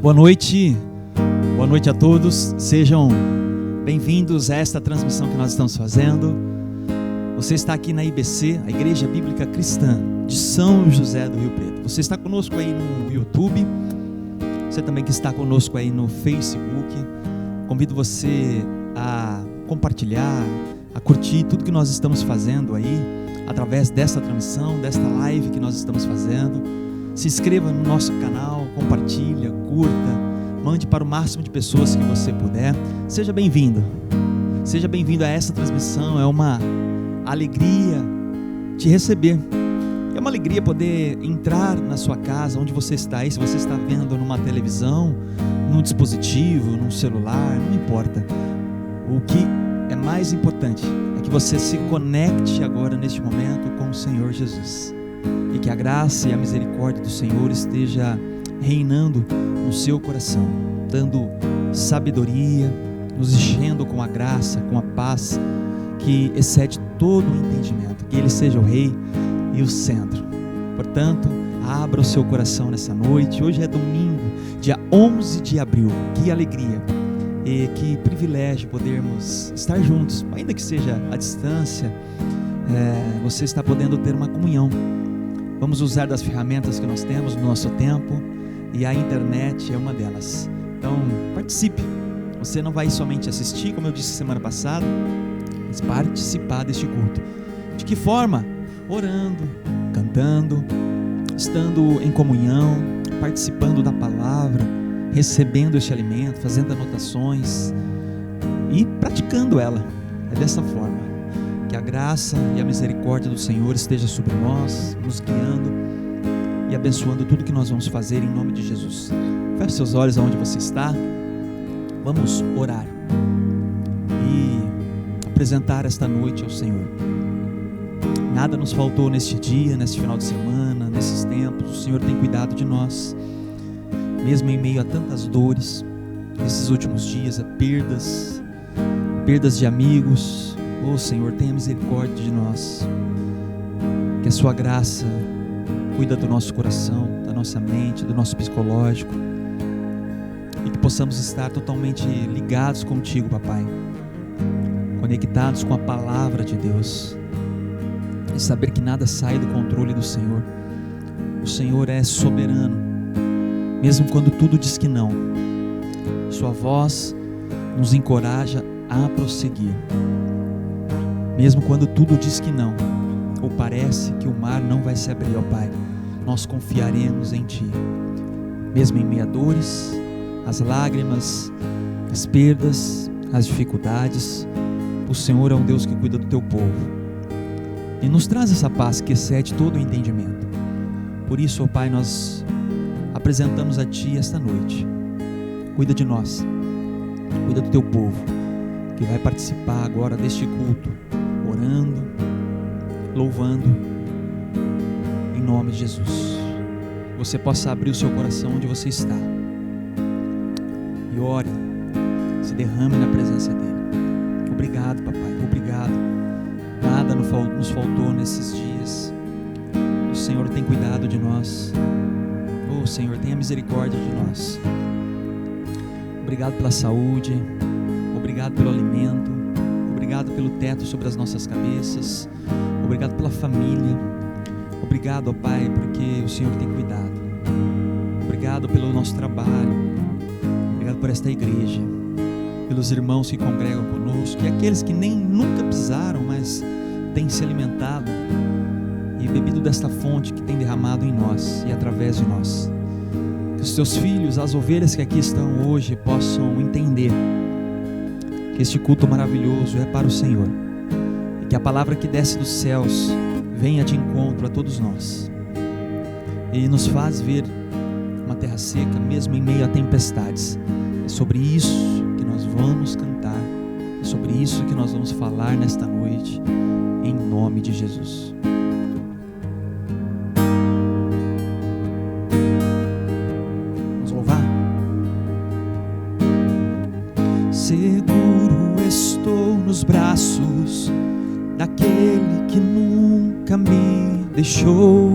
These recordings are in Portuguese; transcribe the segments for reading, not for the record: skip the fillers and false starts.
Boa noite a todos, sejam bem-vindos a esta transmissão que nós estamos fazendo. Você está aqui na IBC, a Igreja Bíblica Cristã de São José do Rio Preto. Você está conosco aí no YouTube, você também que está conosco aí no Facebook. Convido você a compartilhar, a curtir tudo que nós estamos fazendo aí, através desta transmissão, desta live que nós estamos fazendo. Se inscreva no nosso canal, compartilha, curta, mande para o máximo de pessoas que você puder. Seja bem-vindo a essa transmissão. É uma alegria te receber, é uma alegria poder entrar na sua casa, onde você está aí. Se você está vendo numa televisão, num dispositivo, num celular, não importa. O que é mais importante é que você se conecte agora neste momento com o Senhor Jesus, e que a graça e a misericórdia do Senhor esteja reinando no seu coração, dando sabedoria, nos enchendo com a graça, com a paz que excede todo o entendimento. Que Ele seja o Rei e o centro. Portanto, abra o seu coração nessa noite. Hoje é domingo, dia 11 de abril. Que alegria e que privilégio podermos estar juntos, ainda que seja à distância. Você está podendo ter uma comunhão. Vamos usar das ferramentas que nós temos no nosso tempo, e a internet é uma delas. Então participe. Você não vai somente assistir, como eu disse semana passada, mas participar deste culto. De que forma? Orando, cantando, estando em comunhão, participando da palavra, recebendo este alimento, fazendo anotações e praticando ela. É dessa forma. Que a graça e a misericórdia do Senhor esteja sobre nós, nos guiando e abençoando tudo que nós vamos fazer em nome de Jesus. Feche seus olhos aonde você está. Vamos orar e apresentar esta noite ao Senhor. Nada nos faltou neste dia, neste final de semana, nesses tempos. O Senhor tem cuidado de nós, mesmo em meio a tantas dores, nesses últimos dias, a perdas de amigos. Oh Senhor, tenha misericórdia de nós, que a sua graça cuida do nosso coração, da nossa mente, do nosso psicológico, e que possamos estar totalmente ligados contigo, papai, conectados com a palavra de Deus, e saber que nada sai do controle do Senhor. O Senhor é soberano, mesmo quando tudo diz que não. Sua voz nos encoraja a prosseguir. Mesmo quando tudo diz que não, ou parece que o mar não vai se abrir, ó Pai, nós confiaremos em Ti. Mesmo em meio a dores, as lágrimas, as perdas, as dificuldades, o Senhor é um Deus que cuida do Teu povo e nos traz essa paz que excede todo o entendimento. Por isso, ó Pai, nós apresentamos a Ti esta noite. Cuida de nós, cuida do Teu povo que vai participar agora deste culto, orando, louvando, em nome de Jesus. Você possa abrir o seu coração onde você está e ore, se derrame na presença dEle. Obrigado, papai, obrigado. Nada nos faltou nesses dias. O Senhor tem cuidado de nós. Oh Senhor, tenha misericórdia de nós. Obrigado pela saúde, obrigado pelo alimento, obrigado pelo teto sobre as nossas cabeças, obrigado pela família, obrigado, ó Pai, porque o Senhor tem cuidado. Obrigado pelo nosso trabalho, obrigado por esta igreja, pelos irmãos que congregam conosco, e aqueles que nem nunca pisaram, mas têm se alimentado e bebido desta fonte que tem derramado em nós e através de nós. Que os teus filhos, as ovelhas que aqui estão hoje, possam entender que este culto maravilhoso é para o Senhor, e que a palavra que desce dos céus venha de encontro a todos nós e nos faz ver uma terra seca mesmo em meio a tempestades. É sobre isso que nós vamos cantar, é sobre isso que nós vamos falar nesta noite, em nome de Jesus. Vamos louvar? Seguro estou nos braços daquele que nunca me deixou.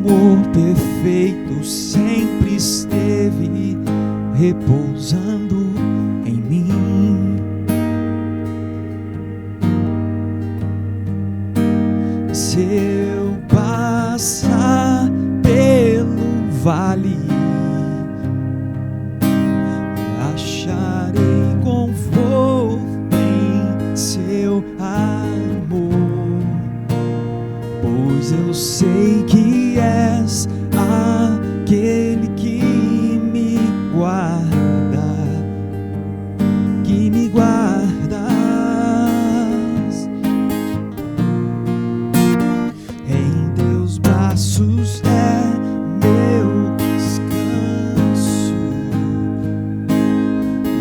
amor perfeito sempre esteve repousando em mim. Se eu passar pelo vale, acharei conforto em seu amor, pois eu sei que és aquele que me guarda, que me guardas. Em teus braços é meu descanso,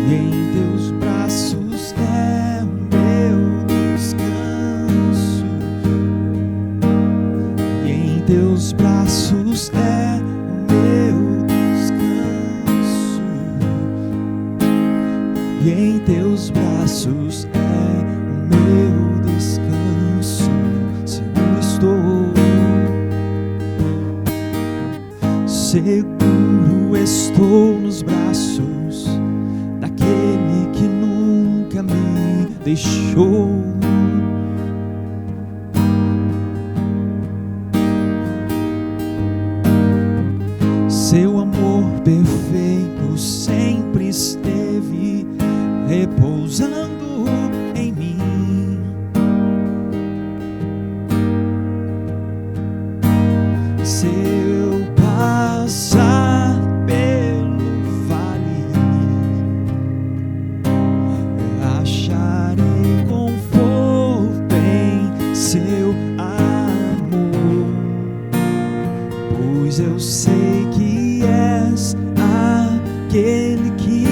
e em teus braços é meu descanso, e em teus braços é meu descanso, e em teus braços é meu descanso. Seguro estou, seguro estou nos braços daquele que nunca me deixou. Seu amor perfeito sempre esteve repousando em mim. Se eu passar pelo vale, acharei conforto em seu amor, pois eu sei que és aquele que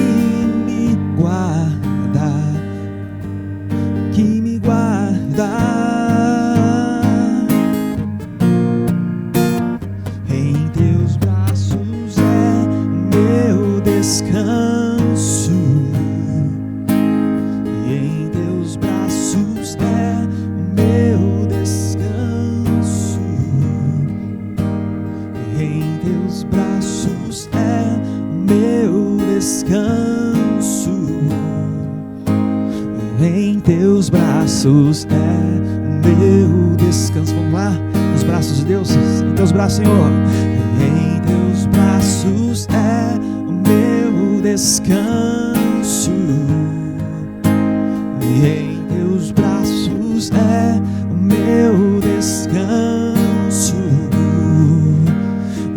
me guarda, que me guarda. Em teus braços é meu descanso, e em teus braços é meu descanso, e em teus braços é meu descanso, em teus braços é meu descanso. Vamos lá, nos braços de Deus, em teus braços, Senhor. Em teus braços é o meu descanso, e em teus braços é o meu descanso,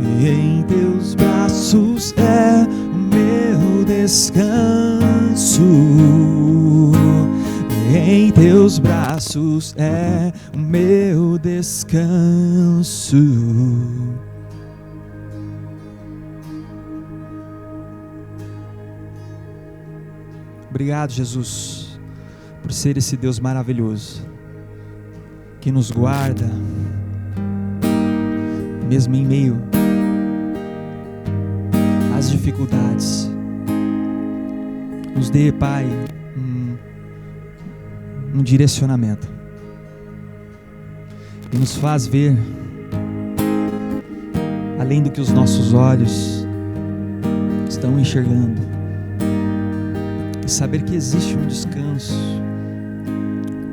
e em teus braços é o meu descanso, e em teus braços é o meu descanso. Obrigado, Jesus, por ser esse Deus maravilhoso que nos guarda, mesmo em meio às dificuldades. Nos dê, Pai, um direcionamento e nos faz ver além do que os nossos olhos estão enxergando, e saber que existe um descanso,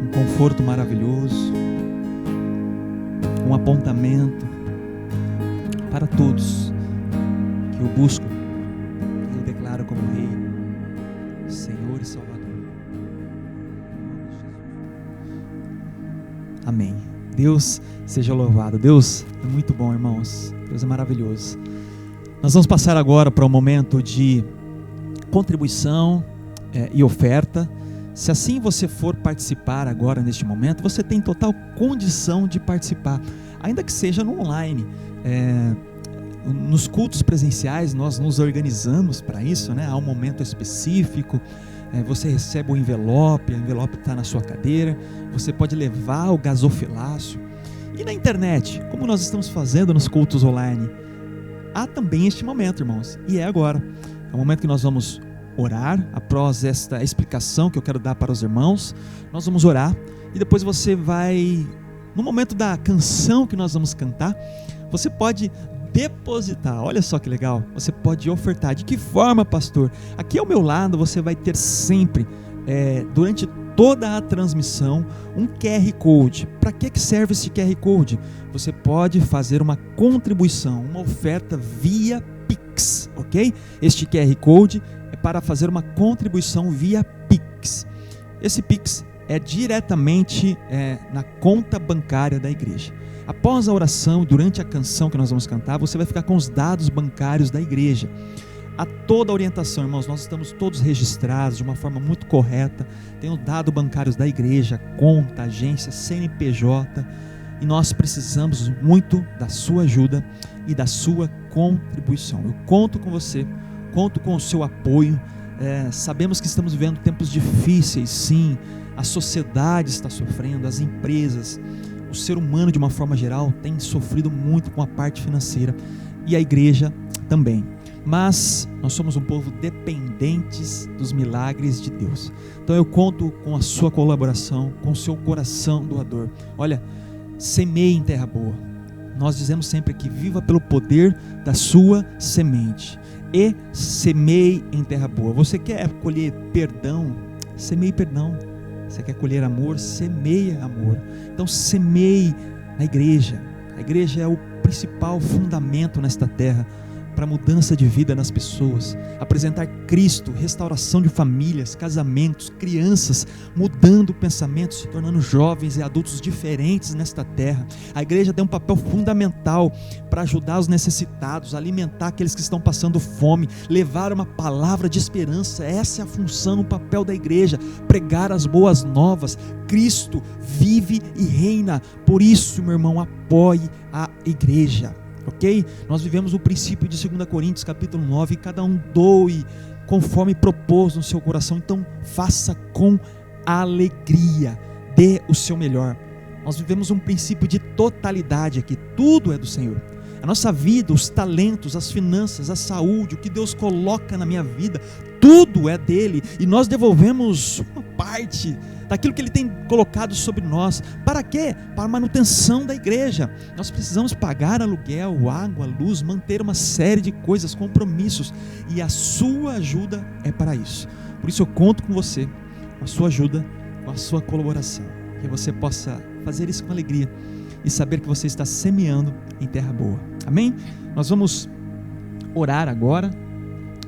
um conforto maravilhoso, um apontamento para todos que o buscam, que o declaram como Rei, Senhor e Salvador. Amém. Deus seja louvado. Deus é muito bom, irmãos. Deus é maravilhoso. Nós vamos passar agora para um momento de contribuição e oferta. Se assim você for participar agora neste momento, você tem total condição de participar, ainda que seja no online. Nos cultos presenciais nós nos organizamos para isso, né? Há um momento específico, você recebe o envelope está na sua cadeira, você pode levar o gasofilácio. E na internet, como nós estamos fazendo nos cultos online, há também este momento, irmãos, e é agora. É o momento que nós vamos orar. Após esta explicação que eu quero dar para os irmãos, nós vamos orar, e depois você vai, no momento da canção que nós vamos cantar, você pode depositar. Olha só que legal, você pode ofertar. De que forma, pastor? Aqui ao meu lado você vai ter sempre, durante toda a transmissão, um QR Code. Para que serve esse QR Code? Você pode fazer uma contribuição, uma oferta via Pix, ok? Este QR Code é para fazer uma contribuição via Pix. Esse Pix é diretamente na conta bancária da igreja. Após a oração, durante a canção que nós vamos cantar, você vai ficar com os dados bancários da igreja. A toda a orientação, irmãos, nós estamos todos registrados de uma forma muito correta, tem os dados bancários da igreja, conta, agência, CNPJ, e nós precisamos muito da sua ajuda e da sua contribuição. Eu conto com você, conto com o seu apoio. Sabemos que estamos vivendo tempos difíceis, sim, a sociedade está sofrendo, as empresas, o ser humano de uma forma geral tem sofrido muito com a parte financeira, e a igreja também. Mas nós somos um povo dependentes dos milagres de Deus. Então eu conto com a sua colaboração, com o seu coração doador. Olha, semeie em terra boa. Nós dizemos sempre que viva pelo poder da sua semente. E semeie em terra boa. Você quer colher perdão? Semeie perdão. Você quer colher amor? Semeie amor. Então semeie na igreja. A igreja é o principal fundamento nesta terra para mudança de vida nas pessoas, apresentar Cristo, restauração de famílias, casamentos, crianças, mudando pensamentos, se tornando jovens e adultos diferentes nesta terra. A igreja tem um papel fundamental para ajudar os necessitados, alimentar aqueles que estão passando fome, levar uma palavra de esperança. Essa é a função, o papel da igreja, pregar as boas novas. Cristo vive e reina. Por isso, meu irmão, apoie a igreja. Ok? Nós vivemos o princípio de 2 Coríntios capítulo 9, cada um doe conforme propôs no seu coração. Então faça com alegria, dê o seu melhor. Nós vivemos um princípio de totalidade aqui, tudo é do Senhor. A nossa vida, os talentos, as finanças, a saúde, o que Deus coloca na minha vida, tudo é dele, e nós devolvemos uma parte daquilo que ele tem colocado sobre nós. Para quê? Para a manutenção da igreja. Nós precisamos pagar aluguel, água, luz, manter uma série de coisas, compromissos, e a sua ajuda é para isso. Por isso eu conto com você, com a sua ajuda, com a sua colaboração, que você possa fazer isso com alegria e saber que você está semeando em terra boa. Amém? Nós vamos orar agora,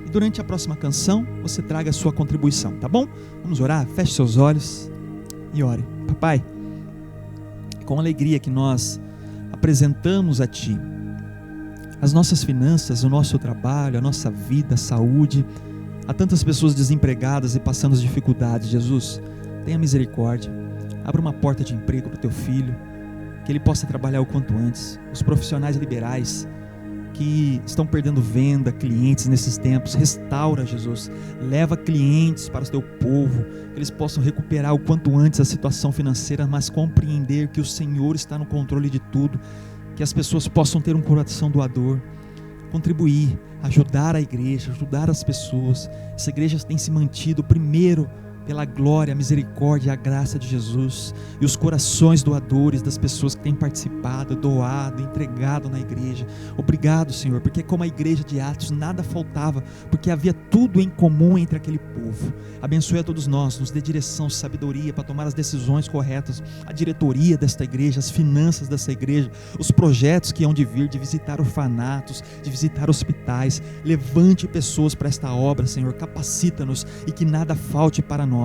e durante a próxima canção você traga a sua contribuição, tá bom? Vamos orar, feche seus olhos e ore. Papai, com alegria que nós apresentamos a Ti as nossas finanças, o nosso trabalho, a nossa vida, a saúde. Há tantas pessoas desempregadas e passando as dificuldades. Jesus, tenha misericórdia, abra uma porta de emprego para o Teu filho, que ele possa trabalhar o quanto antes. Os profissionais liberais que estão perdendo venda, clientes nesses tempos, restaura, Jesus, leva clientes para o teu povo, que eles possam recuperar o quanto antes a situação financeira, mas compreender que o Senhor está no controle de tudo, que as pessoas possam ter um coração doador, contribuir, ajudar a igreja, ajudar as pessoas. Essa igreja tem se mantido primeiro pela glória, a misericórdia e a graça de Jesus, e os corações doadores das pessoas que têm participado, doado, entregado na igreja. Obrigado, Senhor, porque como a igreja de Atos nada faltava, porque havia tudo em comum entre aquele povo. Abençoe a todos nós, nos dê direção, sabedoria para tomar as decisões corretas, a diretoria desta igreja, as finanças dessa igreja, os projetos que hão de vir, de visitar orfanatos, de visitar hospitais. Levante pessoas para esta obra, Senhor, capacita-nos e que nada falte para nós.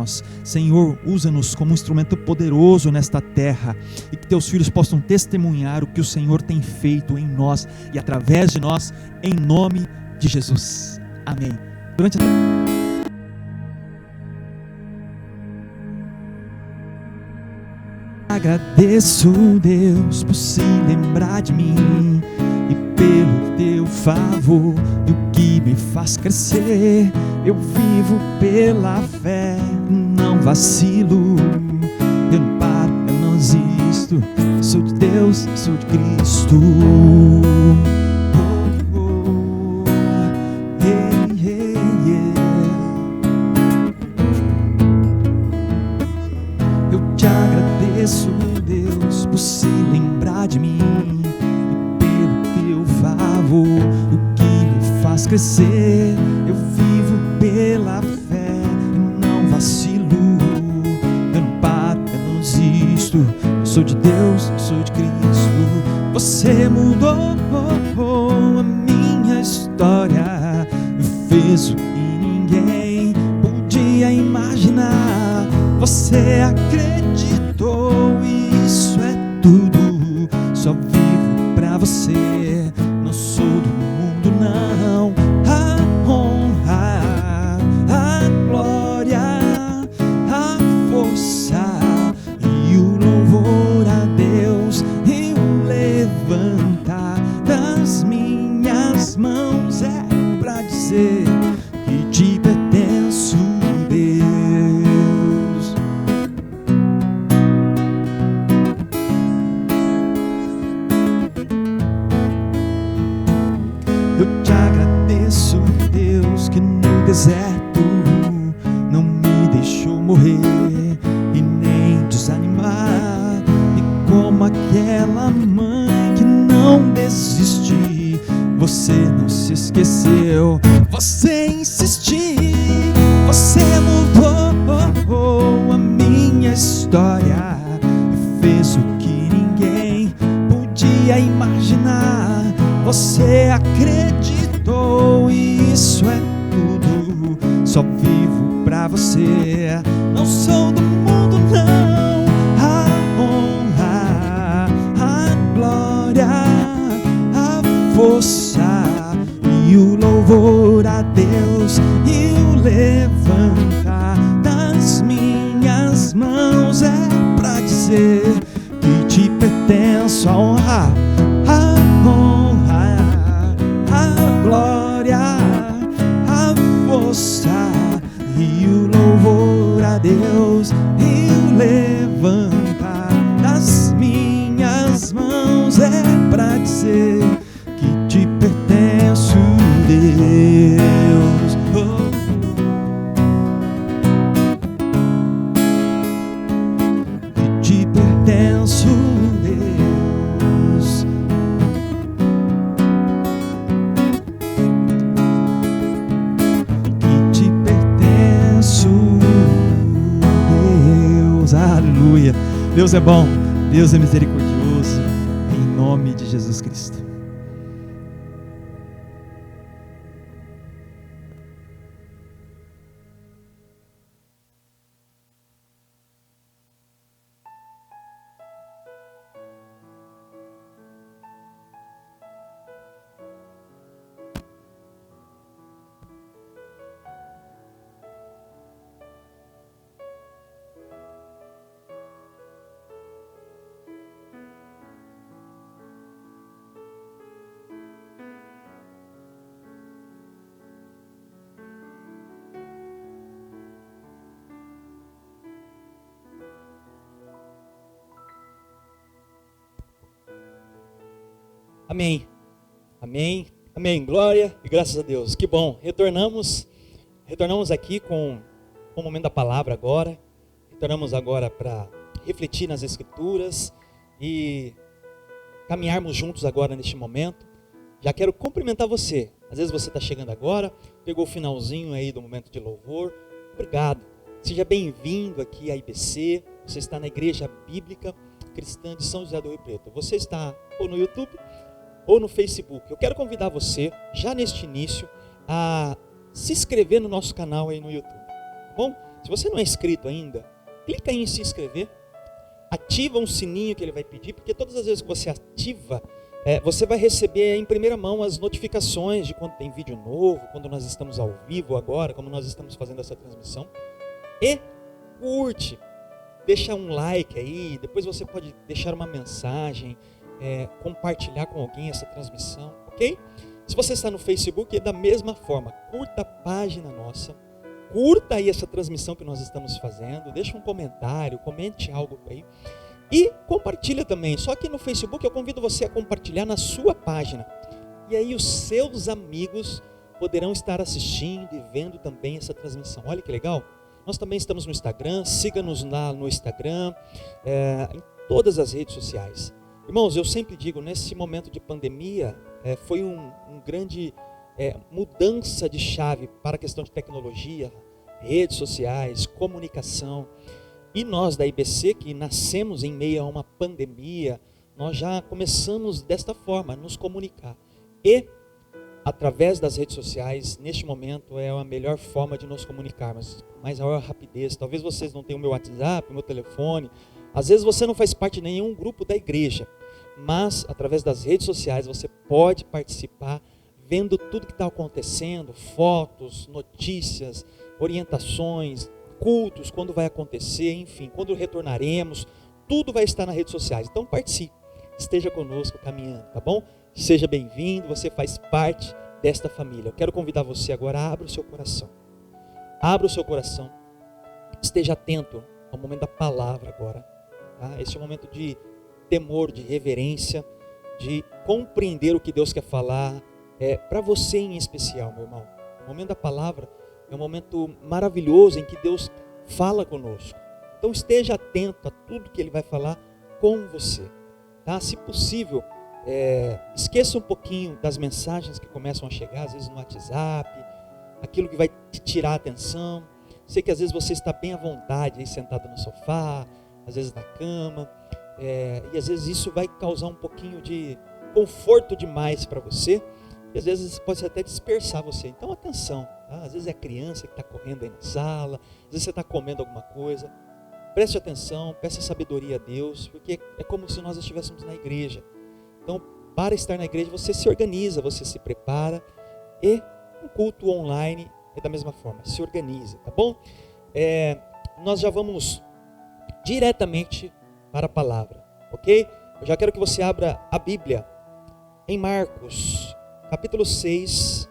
Senhor, usa-nos como um instrumento poderoso nesta terra, e que teus filhos possam testemunhar o que o Senhor tem feito em nós e através de nós, em nome de Jesus. Amém. Agradeço, Deus, por se lembrar de mim e pelo teu favor, e o que me faz crescer. Eu vivo pela fé, não vacilo, eu não paro, eu não existo. Sou de Deus, sou de Cristo. Eu te agradeço, Deus, por se lembrar de mim e pelo crescer. Eu vivo pela fé e não vacilo. Eu não paro, eu não desisto. Eu sou de Deus, eu sou de Cristo. Você mudou a minha história, fez o que ninguém podia imaginar. Você acreditou, isso é tudo. Só vivo pra você, não sou do mundo não. A honra, a glória, a força e o louvor a Deus, e o levantar das minhas mãos é pra dizer que te pertenço, Deus. Eu te agradeço, Deus, que no deserto não me deixou morrer e nem desanimar. E como aquela mãe que não desiste, você não se esqueceu, você insistiu. Você mudou a minha história e fez o que ninguém podia imaginar. Você acreditou, e isso é tudo. Só vivo pra você, não sou do mundo não. A honra, a glória, a força e o louvor a Deus, e o levantar das minhas mãos é pra dizer que te pertenço. A honra, a glória, a força e o louvor a Deus, e o levantar das minhas mãos é pra dizer que te pertenço, Deus. Que te pertenço, Deus. Aleluia. Deus é bom, Deus é misericordioso, em nome de Jesus Cristo. Amém, amém, amém, glória e graças a Deus, que bom, retornamos aqui com o momento da palavra agora, retornamos agora para refletir nas Escrituras e caminharmos juntos agora neste momento. Já quero cumprimentar você, às vezes você está chegando agora, pegou o finalzinho aí do momento de louvor, obrigado, seja bem-vindo aqui à IBC, você está na Igreja Bíblica Cristã de São José do Rio Preto, você está ou no YouTube ou no Facebook. Eu quero convidar você, já neste início, a se inscrever no nosso canal aí no YouTube, tá bom? Se você não é inscrito ainda, clica aí em se inscrever, ativa um sininho que ele vai pedir, porque todas as vezes que você ativa, você vai receber em primeira mão as notificações de quando tem vídeo novo, quando nós estamos ao vivo agora, como nós estamos fazendo essa transmissão. E curte, deixa um like aí, depois você pode deixar uma mensagem, compartilhar com alguém essa transmissão, ok? Se você está no Facebook, é da mesma forma, curta a página nossa, curta aí essa transmissão que nós estamos fazendo, deixa um comentário, comente algo aí e compartilha também. Só que no Facebook eu convido você a compartilhar na sua página, e aí os seus amigos poderão estar assistindo e vendo também essa transmissão. Olha que legal! Nós também estamos no Instagram, siga-nos lá no Instagram, em todas as redes sociais. Irmãos, eu sempre digo, nesse momento de pandemia, foi um grande mudança de chave para a questão de tecnologia, redes sociais, comunicação. E nós da IBC, que nascemos em meio a uma pandemia, nós já começamos desta forma, a nos comunicar. E, através das redes sociais, neste momento é a melhor forma de nos comunicarmos, com mais maior rapidez. Talvez vocês não tenham o meu WhatsApp, o meu telefone, às vezes você não faz parte de nenhum grupo da igreja, mas através das redes sociais você pode participar, vendo tudo que está acontecendo, fotos, notícias, orientações, cultos, quando vai acontecer, enfim, quando retornaremos, tudo vai estar nas redes sociais. Então participe, esteja conosco caminhando, tá bom? Seja bem-vindo, você faz parte desta família. Eu quero convidar você agora, abra o seu coração. Abra o seu coração, esteja atento ao momento da palavra agora. Tá? Esse é um momento de temor, de reverência, de compreender o que Deus quer falar, para você em especial, meu irmão. O momento da palavra é um momento maravilhoso em que Deus fala conosco. Então esteja atento a tudo que Ele vai falar com você. Tá? Se possível, esqueça um pouquinho das mensagens que começam a chegar, às vezes no WhatsApp, aquilo que vai te tirar a atenção. Sei que às vezes você está bem à vontade, aí sentado no sofá, às vezes na cama, e às vezes isso vai causar um pouquinho de conforto demais para você, e às vezes pode até dispersar você. Então atenção, tá? Às vezes é a criança que está correndo aí na sala, às vezes você está comendo alguma coisa. Preste atenção, peça sabedoria a Deus, porque é como se nós estivéssemos na igreja. Então, para estar na igreja, você se organiza, você se prepara, e um culto online é da mesma forma, se organize, tá bom? Nós já vamos diretamente para a palavra, ok? Eu já quero que você abra a Bíblia em Marcos, capítulo 6,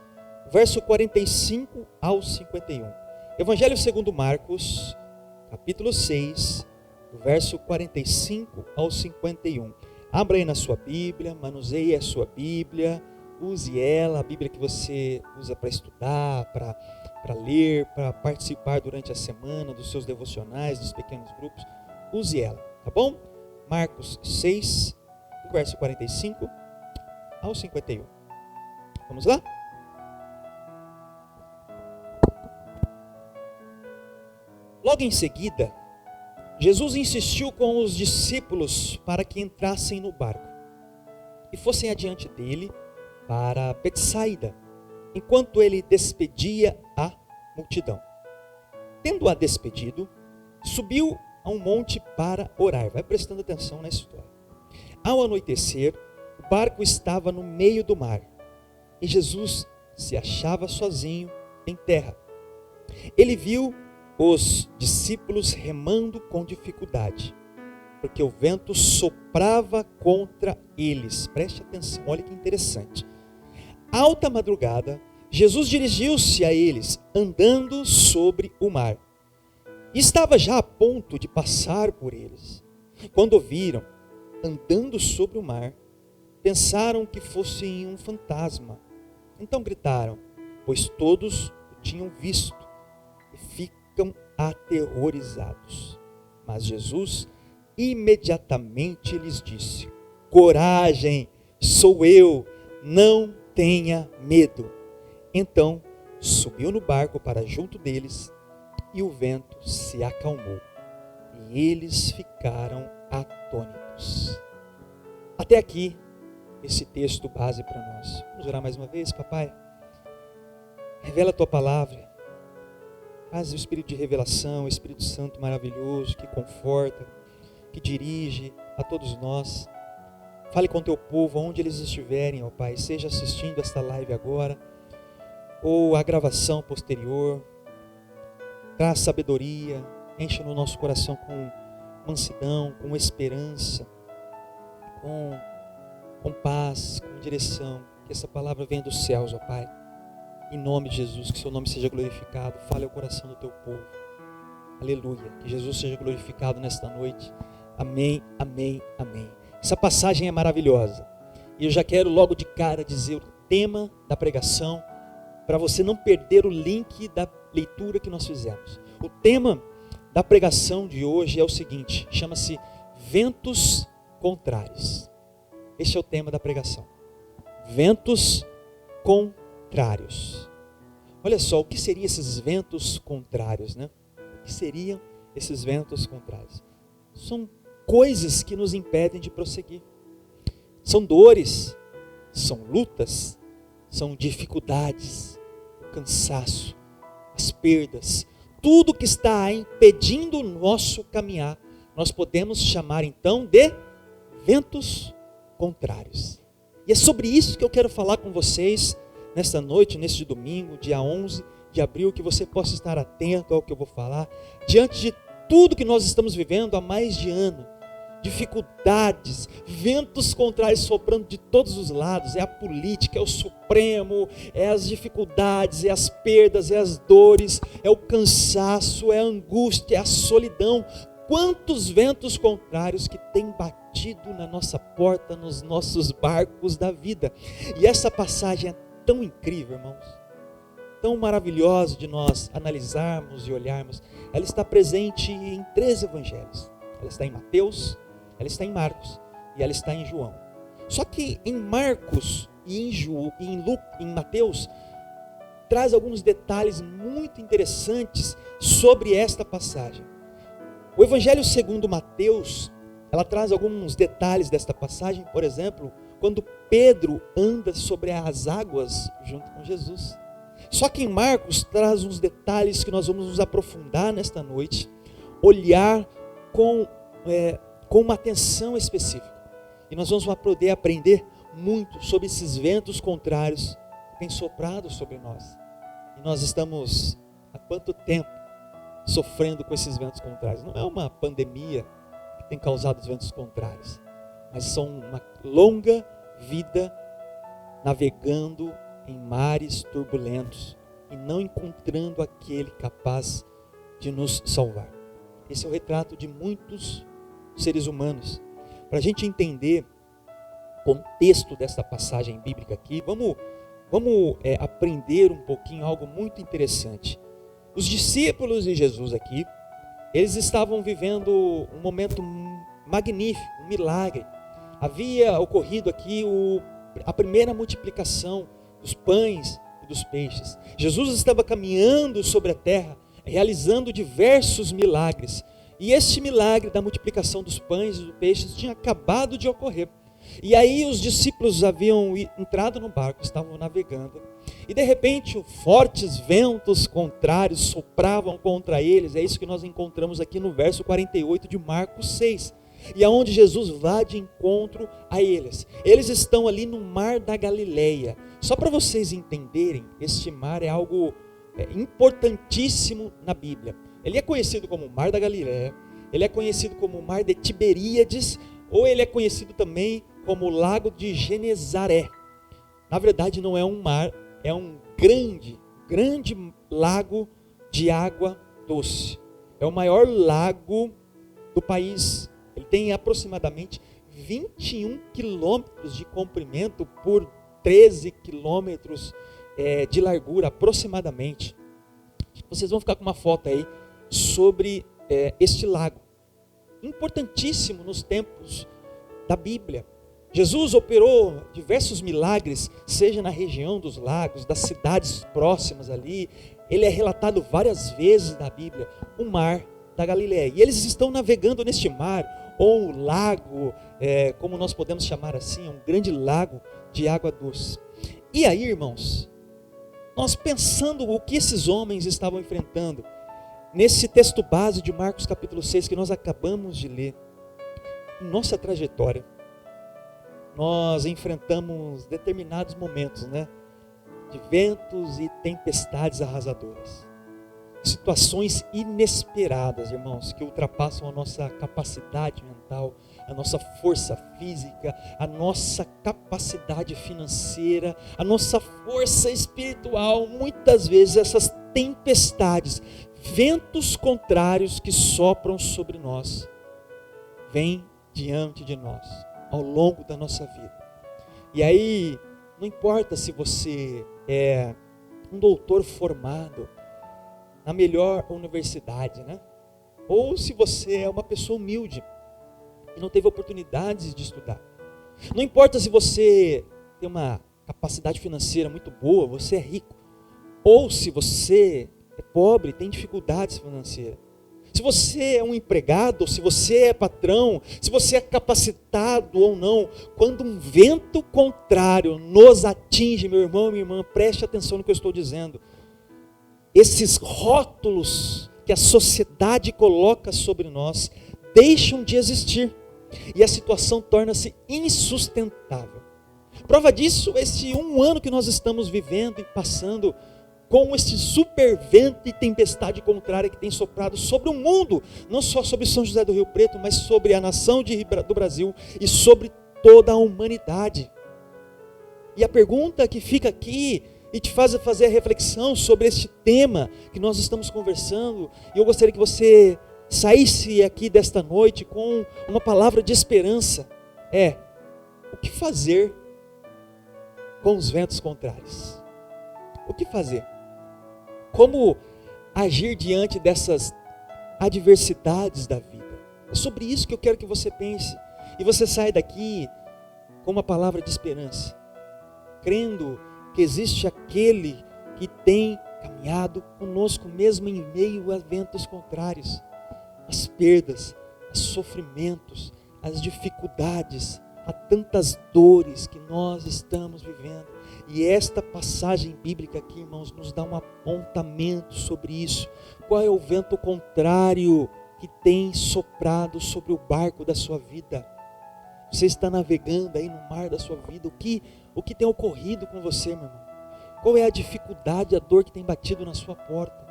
verso 45 ao 51. Evangelho segundo Marcos, capítulo 6, do verso 45 ao 51. Abra aí na sua Bíblia, manuseie a sua Bíblia, use ela, a Bíblia que você usa para estudar, para ler, para participar durante a semana dos seus devocionais, dos pequenos grupos. Use ela, tá bom? Marcos 6, do verso 45 ao 51. Vamos lá? Logo em seguida, Jesus insistiu com os discípulos para que entrassem no barco e fossem adiante dele para Betsaida, enquanto ele despedia a multidão. Tendo-a despedido, subiu a um monte para orar. Vai prestando atenção na história. Ao anoitecer, o barco estava no meio do mar e Jesus se achava sozinho em terra. Ele viu os discípulos remando com dificuldade, porque o vento soprava contra eles. Preste atenção, olha que interessante. Alta madrugada, Jesus dirigiu-se a eles, andando sobre o mar. E estava já a ponto de passar por eles. Quando o viram andando sobre o mar, pensaram que fosse um fantasma. Então gritaram, pois todos o tinham visto, e ficam aterrorizados. Mas Jesus imediatamente lhes disse, coragem, sou eu, não tenha medo. Então subiu no barco para junto deles, e o vento se acalmou, e eles ficaram atônitos. Até aqui, esse texto base para nós. Vamos orar mais uma vez, papai? Revela a tua palavra, traz o Espírito de revelação, o Espírito Santo maravilhoso, que conforta, que dirige a todos nós. Fale com o teu povo, onde eles estiverem, ó Pai, seja assistindo esta live agora, ou a gravação posterior. Traz sabedoria, enche no nosso coração com mansidão, com esperança, com paz, com direção. Que essa palavra venha dos céus, ó Pai. Em nome de Jesus, que seu nome seja glorificado. Fale ao coração do teu povo. Aleluia. Que Jesus seja glorificado nesta noite. Amém, amém, amém. Essa passagem é maravilhosa. E eu já quero logo de cara dizer o tema da pregação, para você não perder o link da leitura que nós fizemos. O tema da pregação de hoje é o seguinte, chama-se ventos contrários. Este é o tema da pregação. Ventos contrários. contrários. Olha só, o que seriam esses ventos contrários, né? O que seriam esses ventos contrários? São coisas que nos impedem de prosseguir. São dores, são lutas, são dificuldades, o cansaço, as perdas, tudo que está impedindo o nosso caminhar, nós podemos chamar então de ventos contrários. E é sobre isso que eu quero falar com vocês nesta noite, neste domingo, dia 11 de abril, que você possa estar atento ao que eu vou falar, diante de tudo que nós estamos vivendo há mais de ano. Dificuldades, ventos contrários soprando de todos os lados, é a política, é o Supremo, é as dificuldades, é as perdas, é as dores, é o cansaço, é a angústia, é a solidão. Quantos ventos contrários que têm batido na nossa porta, nos nossos barcos da vida. E essa passagem é tão incrível, irmãos, tão maravilhosa de nós analisarmos e olharmos. Ela está presente em 3 evangelhos. Ela está em Mateus, ela está em Marcos e ela está em João. Só que em Marcos e em Mateus, traz alguns detalhes muito interessantes sobre esta passagem. O Evangelho segundo Mateus, ela traz alguns detalhes desta passagem, por exemplo, quando Pedro anda sobre as águas junto com Jesus. Só que em Marcos traz uns detalhes que nós vamos nos aprofundar nesta noite, olhar com uma atenção específica. E nós vamos poder aprender muito sobre esses ventos contrários que têm soprado sobre nós. E nós estamos há quanto tempo sofrendo com esses ventos contrários? Não é uma pandemia que tem causado os ventos contrários, mas são uma longa vida navegando em mares turbulentos e não encontrando aquele capaz de nos salvar. Esse é o retrato de muitos seres humanos. Para a gente entender o contexto dessa passagem bíblica aqui, vamos aprender um pouquinho algo muito interessante. Os discípulos de Jesus aqui, eles estavam vivendo um momento magnífico, um milagre. Havia ocorrido aqui a primeira multiplicação dos pães e dos peixes. Jesus estava caminhando sobre a terra, realizando diversos milagres. E esse milagre da multiplicação dos pães e dos peixes tinha acabado de ocorrer. E aí os discípulos haviam entrado no barco, estavam navegando. E de repente fortes ventos contrários sopravam contra eles. É isso que nós encontramos aqui no verso 48 de Marcos 6. E aonde Jesus vai de encontro a eles. Eles estão ali no mar da Galileia. Só para vocês entenderem, este mar é algo importantíssimo na Bíblia. Ele é conhecido como o Mar da Galileia, ele é conhecido como o Mar de Tiberíades, ou ele é conhecido também como o Lago de Genezaré. Na verdade não é um mar, é um grande lago de água doce. É o maior lago do país. Ele tem aproximadamente 21 quilômetros de comprimento por 13 quilômetros de largura aproximadamente. Vocês vão ficar com uma foto aí sobre este lago, importantíssimo nos tempos da Bíblia. Jesus operou diversos milagres, seja na região dos lagos, das cidades próximas ali. Ele é relatado várias vezes na Bíblia, o mar da Galileia. E eles estão navegando neste mar, ou um lago, como nós podemos chamar assim, um grande lago de água doce. E aí, irmãos, nós pensando o que esses homens estavam enfrentando, nesse texto base de Marcos capítulo 6 que nós acabamos de ler, em nossa trajetória, nós enfrentamos determinados momentos, de ventos e tempestades arrasadoras. Situações inesperadas, irmãos, que ultrapassam a nossa capacidade mental, a nossa força física, a nossa capacidade financeira, a nossa força espiritual. Muitas vezes essas tempestades, ventos contrários que sopram sobre nós, vêm diante de nós, ao longo da nossa vida. E aí, não importa se você é um doutor formado na melhor universidade, ou se você é uma pessoa humilde e não teve oportunidades de estudar. Não importa se você tem uma capacidade financeira muito boa, você é rico. Ou se você é pobre, tem dificuldades financeiras. Se você é um empregado, se você é patrão, se você é capacitado ou não, quando um vento contrário nos atinge, meu irmão e minha irmã, preste atenção no que eu estou dizendo. Esses rótulos que a sociedade coloca sobre nós deixam de existir e a situação torna-se insustentável. Prova disso, esse 1 ano que nós estamos vivendo e passando com este super vento e tempestade contrária que tem soprado sobre o mundo, não só sobre São José do Rio Preto, mas sobre a nação do Brasil e sobre toda a humanidade. E a pergunta que fica aqui e te faz fazer a reflexão sobre este tema que nós estamos conversando, e eu gostaria que você saísse aqui desta noite com uma palavra de esperança, é: o que fazer com os ventos contrários? O que fazer? Como agir diante dessas adversidades da vida? É sobre isso que eu quero que você pense, e você saia daqui com uma palavra de esperança, crendo que existe aquele que tem caminhado conosco mesmo em meio a ventos contrários, as perdas, os sofrimentos, as dificuldades, há tantas dores que nós estamos vivendo. E esta passagem bíblica aqui, irmãos, nos dá um apontamento sobre isso. Qual é o vento contrário que tem soprado sobre o barco da sua vida? Você está navegando aí no mar da sua vida, o que tem ocorrido com você, meu irmão? Qual é a dificuldade, a dor que tem batido na sua porta?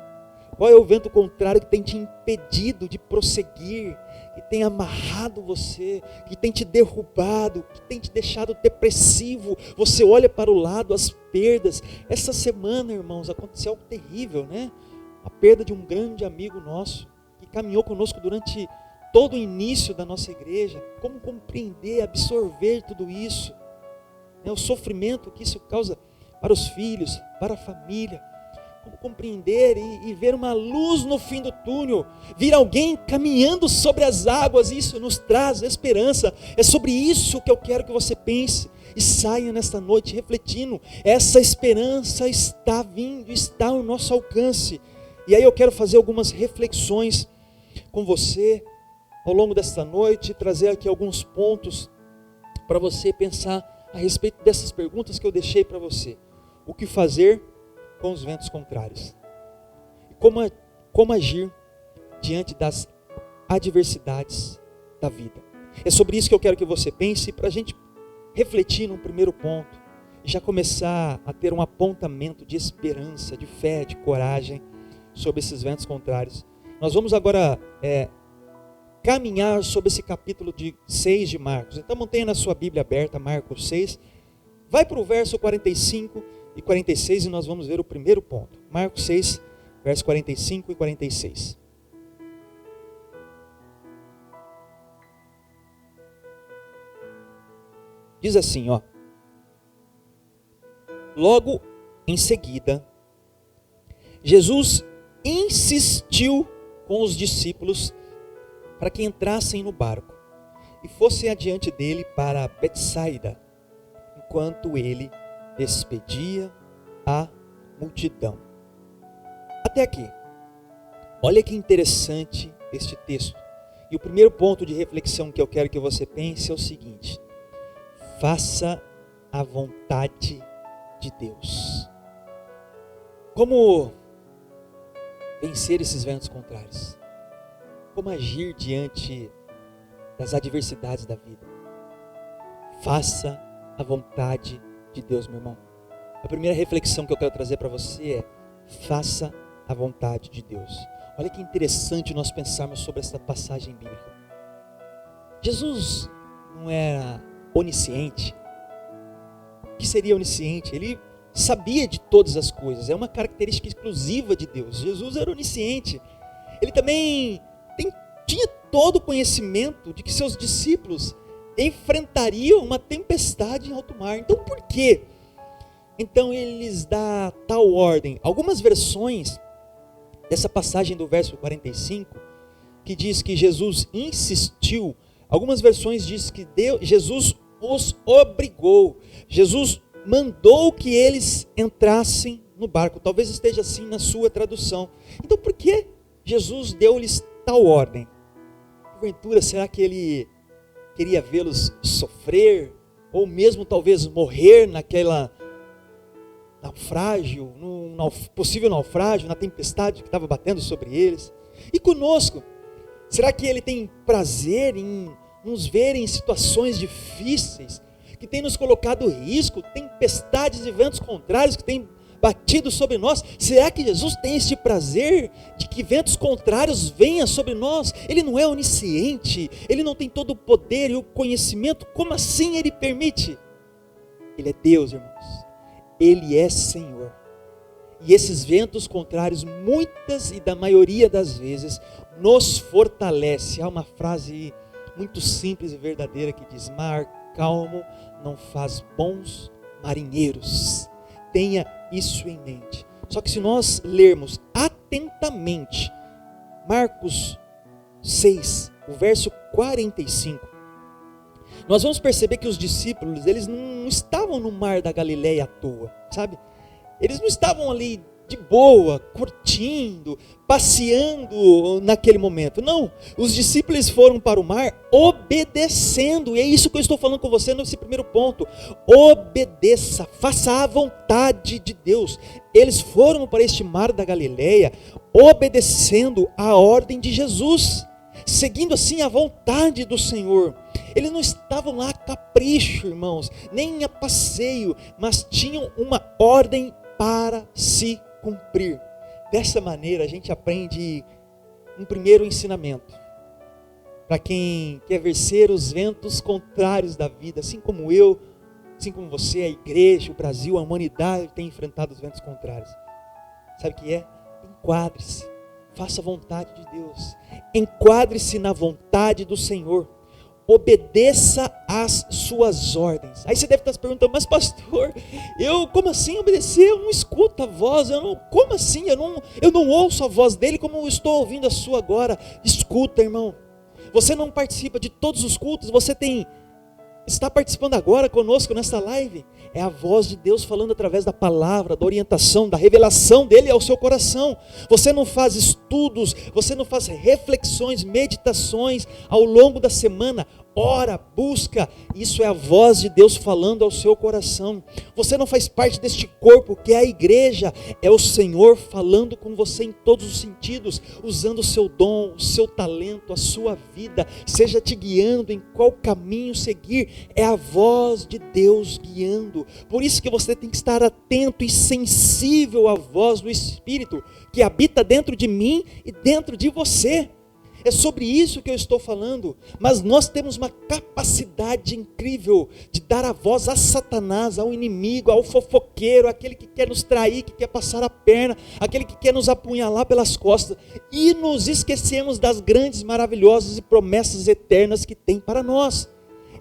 Qual é o vento contrário que tem te impedido de prosseguir, que tem amarrado você, que tem te derrubado, que tem te deixado depressivo? Você olha para o lado, as perdas. Essa semana, irmãos, aconteceu algo terrível, né? A perda de um grande amigo nosso, que caminhou conosco durante todo o início da nossa igreja. Como compreender, absorver tudo isso? O sofrimento que isso causa para os filhos, para a família. Como compreender e ver uma luz no fim do túnel, vir alguém caminhando sobre as águas. Isso nos traz esperança. É sobre isso que eu quero que você pense e saia nesta noite refletindo. Essa esperança está vindo, está ao nosso alcance. E aí eu quero fazer algumas reflexões com você ao longo desta noite, trazer aqui alguns pontos para você pensar a respeito dessas perguntas que eu deixei para você. O que fazer com os ventos contrários? E como agir diante das adversidades da vida? É sobre isso que eu quero que você pense, para a gente refletir num primeiro ponto e já começar a ter um apontamento de esperança, de fé, de coragem sobre esses ventos contrários. Nós vamos agora caminhar sobre esse capítulo 6 de Marcos. Então mantenha na sua Bíblia aberta, Marcos 6. Vai para o verso 45 e 46 e nós vamos ver o primeiro ponto. Marcos 6, verso 45 e 46. Diz assim, ó: logo em seguida, Jesus insistiu com os discípulos para que entrassem no barco e fossem adiante dele para Betsaida, enquanto ele despedia a multidão. Até aqui. Olha que interessante este texto. E o primeiro ponto de reflexão que eu quero que você pense é o seguinte: faça a vontade de Deus. Como vencer esses ventos contrários? Como agir diante das adversidades da vida? Faça a vontade de Deus, meu irmão. A primeira reflexão que eu quero trazer para você é: faça a vontade de Deus. Olha que interessante nós pensarmos sobre essa passagem bíblica. Jesus não era onisciente. O que seria onisciente? Ele sabia de todas as coisas. É uma característica exclusiva de Deus. Jesus era onisciente. Ele também tinha todo o conhecimento de que seus discípulos enfrentariam uma tempestade em alto mar. Então por quê? Então ele lhes dá tal ordem. Algumas versões dessa passagem do verso 45, que diz que Jesus insistiu. Algumas versões dizem que Jesus os obrigou. Jesus mandou que eles entrassem no barco. Talvez esteja assim na sua tradução. Então por que Jesus deu-lhes tal ordem? Porventura, será que ele queria vê-los sofrer? Ou mesmo talvez morrer naquela naufrágio, num possível naufrágio, na tempestade que estava batendo sobre eles? E conosco, será que ele tem prazer em nos ver em situações difíceis, que tem nos colocado em risco, tempestades e ventos contrários que têm batido sobre nós? Será que Jesus tem este prazer de que ventos contrários venham sobre nós? Ele não é onisciente, ele não tem todo o poder e o conhecimento. Como assim ele permite? Ele é Deus, irmãos. Ele é Senhor. E esses ventos contrários, muitas e da maioria das vezes, nos fortalece. Há uma frase muito simples e verdadeira que diz: mar calmo não faz bons marinheiros. Tenha isso em mente. Só que se nós lermos atentamente Marcos 6, o verso 45, nós vamos perceber que os discípulos, eles não estavam no mar da Galileia à toa, sabe? Eles não estavam ali de boa, curtindo, passeando naquele momento. Não, os discípulos foram para o mar obedecendo. E é isso que eu estou falando com você nesse primeiro ponto. Obedeça, faça a vontade de Deus. Eles foram para este mar da Galileia obedecendo a ordem de Jesus, seguindo assim a vontade do Senhor. Eles não estavam lá a capricho, irmãos, nem a passeio, mas tinham uma ordem para se cumprir. Dessa maneira a gente aprende um primeiro ensinamento para quem quer vencer os ventos contrários da vida, assim como eu, assim como você, a igreja, o Brasil, a humanidade tem enfrentado os ventos contrários. Sabe o que é? Enquadre-se, faça a vontade de Deus, enquadre-se na vontade do Senhor, obedeça às suas ordens. Aí você deve estar se perguntando: mas pastor, como assim obedecer? Eu não escuto a voz, como assim? Eu não ouço a voz dele como eu estou ouvindo a sua agora. Escuta, irmão, você não participa de todos os cultos, você está participando agora conosco nesta live. É a voz de Deus falando através da palavra, da orientação, da revelação dele ao seu coração. Você não faz estudos, você não faz reflexões, meditações ao longo da semana. Ora, busca, isso é a voz de Deus falando ao seu coração. Você não faz parte deste corpo que é a igreja, é o Senhor falando com você em todos os sentidos, usando o seu dom, o seu talento, a sua vida, seja te guiando em qual caminho seguir. É a voz de Deus guiando. Por isso que você tem que estar atento e sensível à voz do Espírito que habita dentro de mim e dentro de você. É sobre isso que eu estou falando. Mas nós temos uma capacidade incrível de dar a voz a Satanás, ao inimigo, ao fofoqueiro, aquele que quer nos trair, que quer passar a perna, aquele que quer nos apunhalar pelas costas, e nos esquecemos das grandes, maravilhosas e promessas eternas que tem para nós.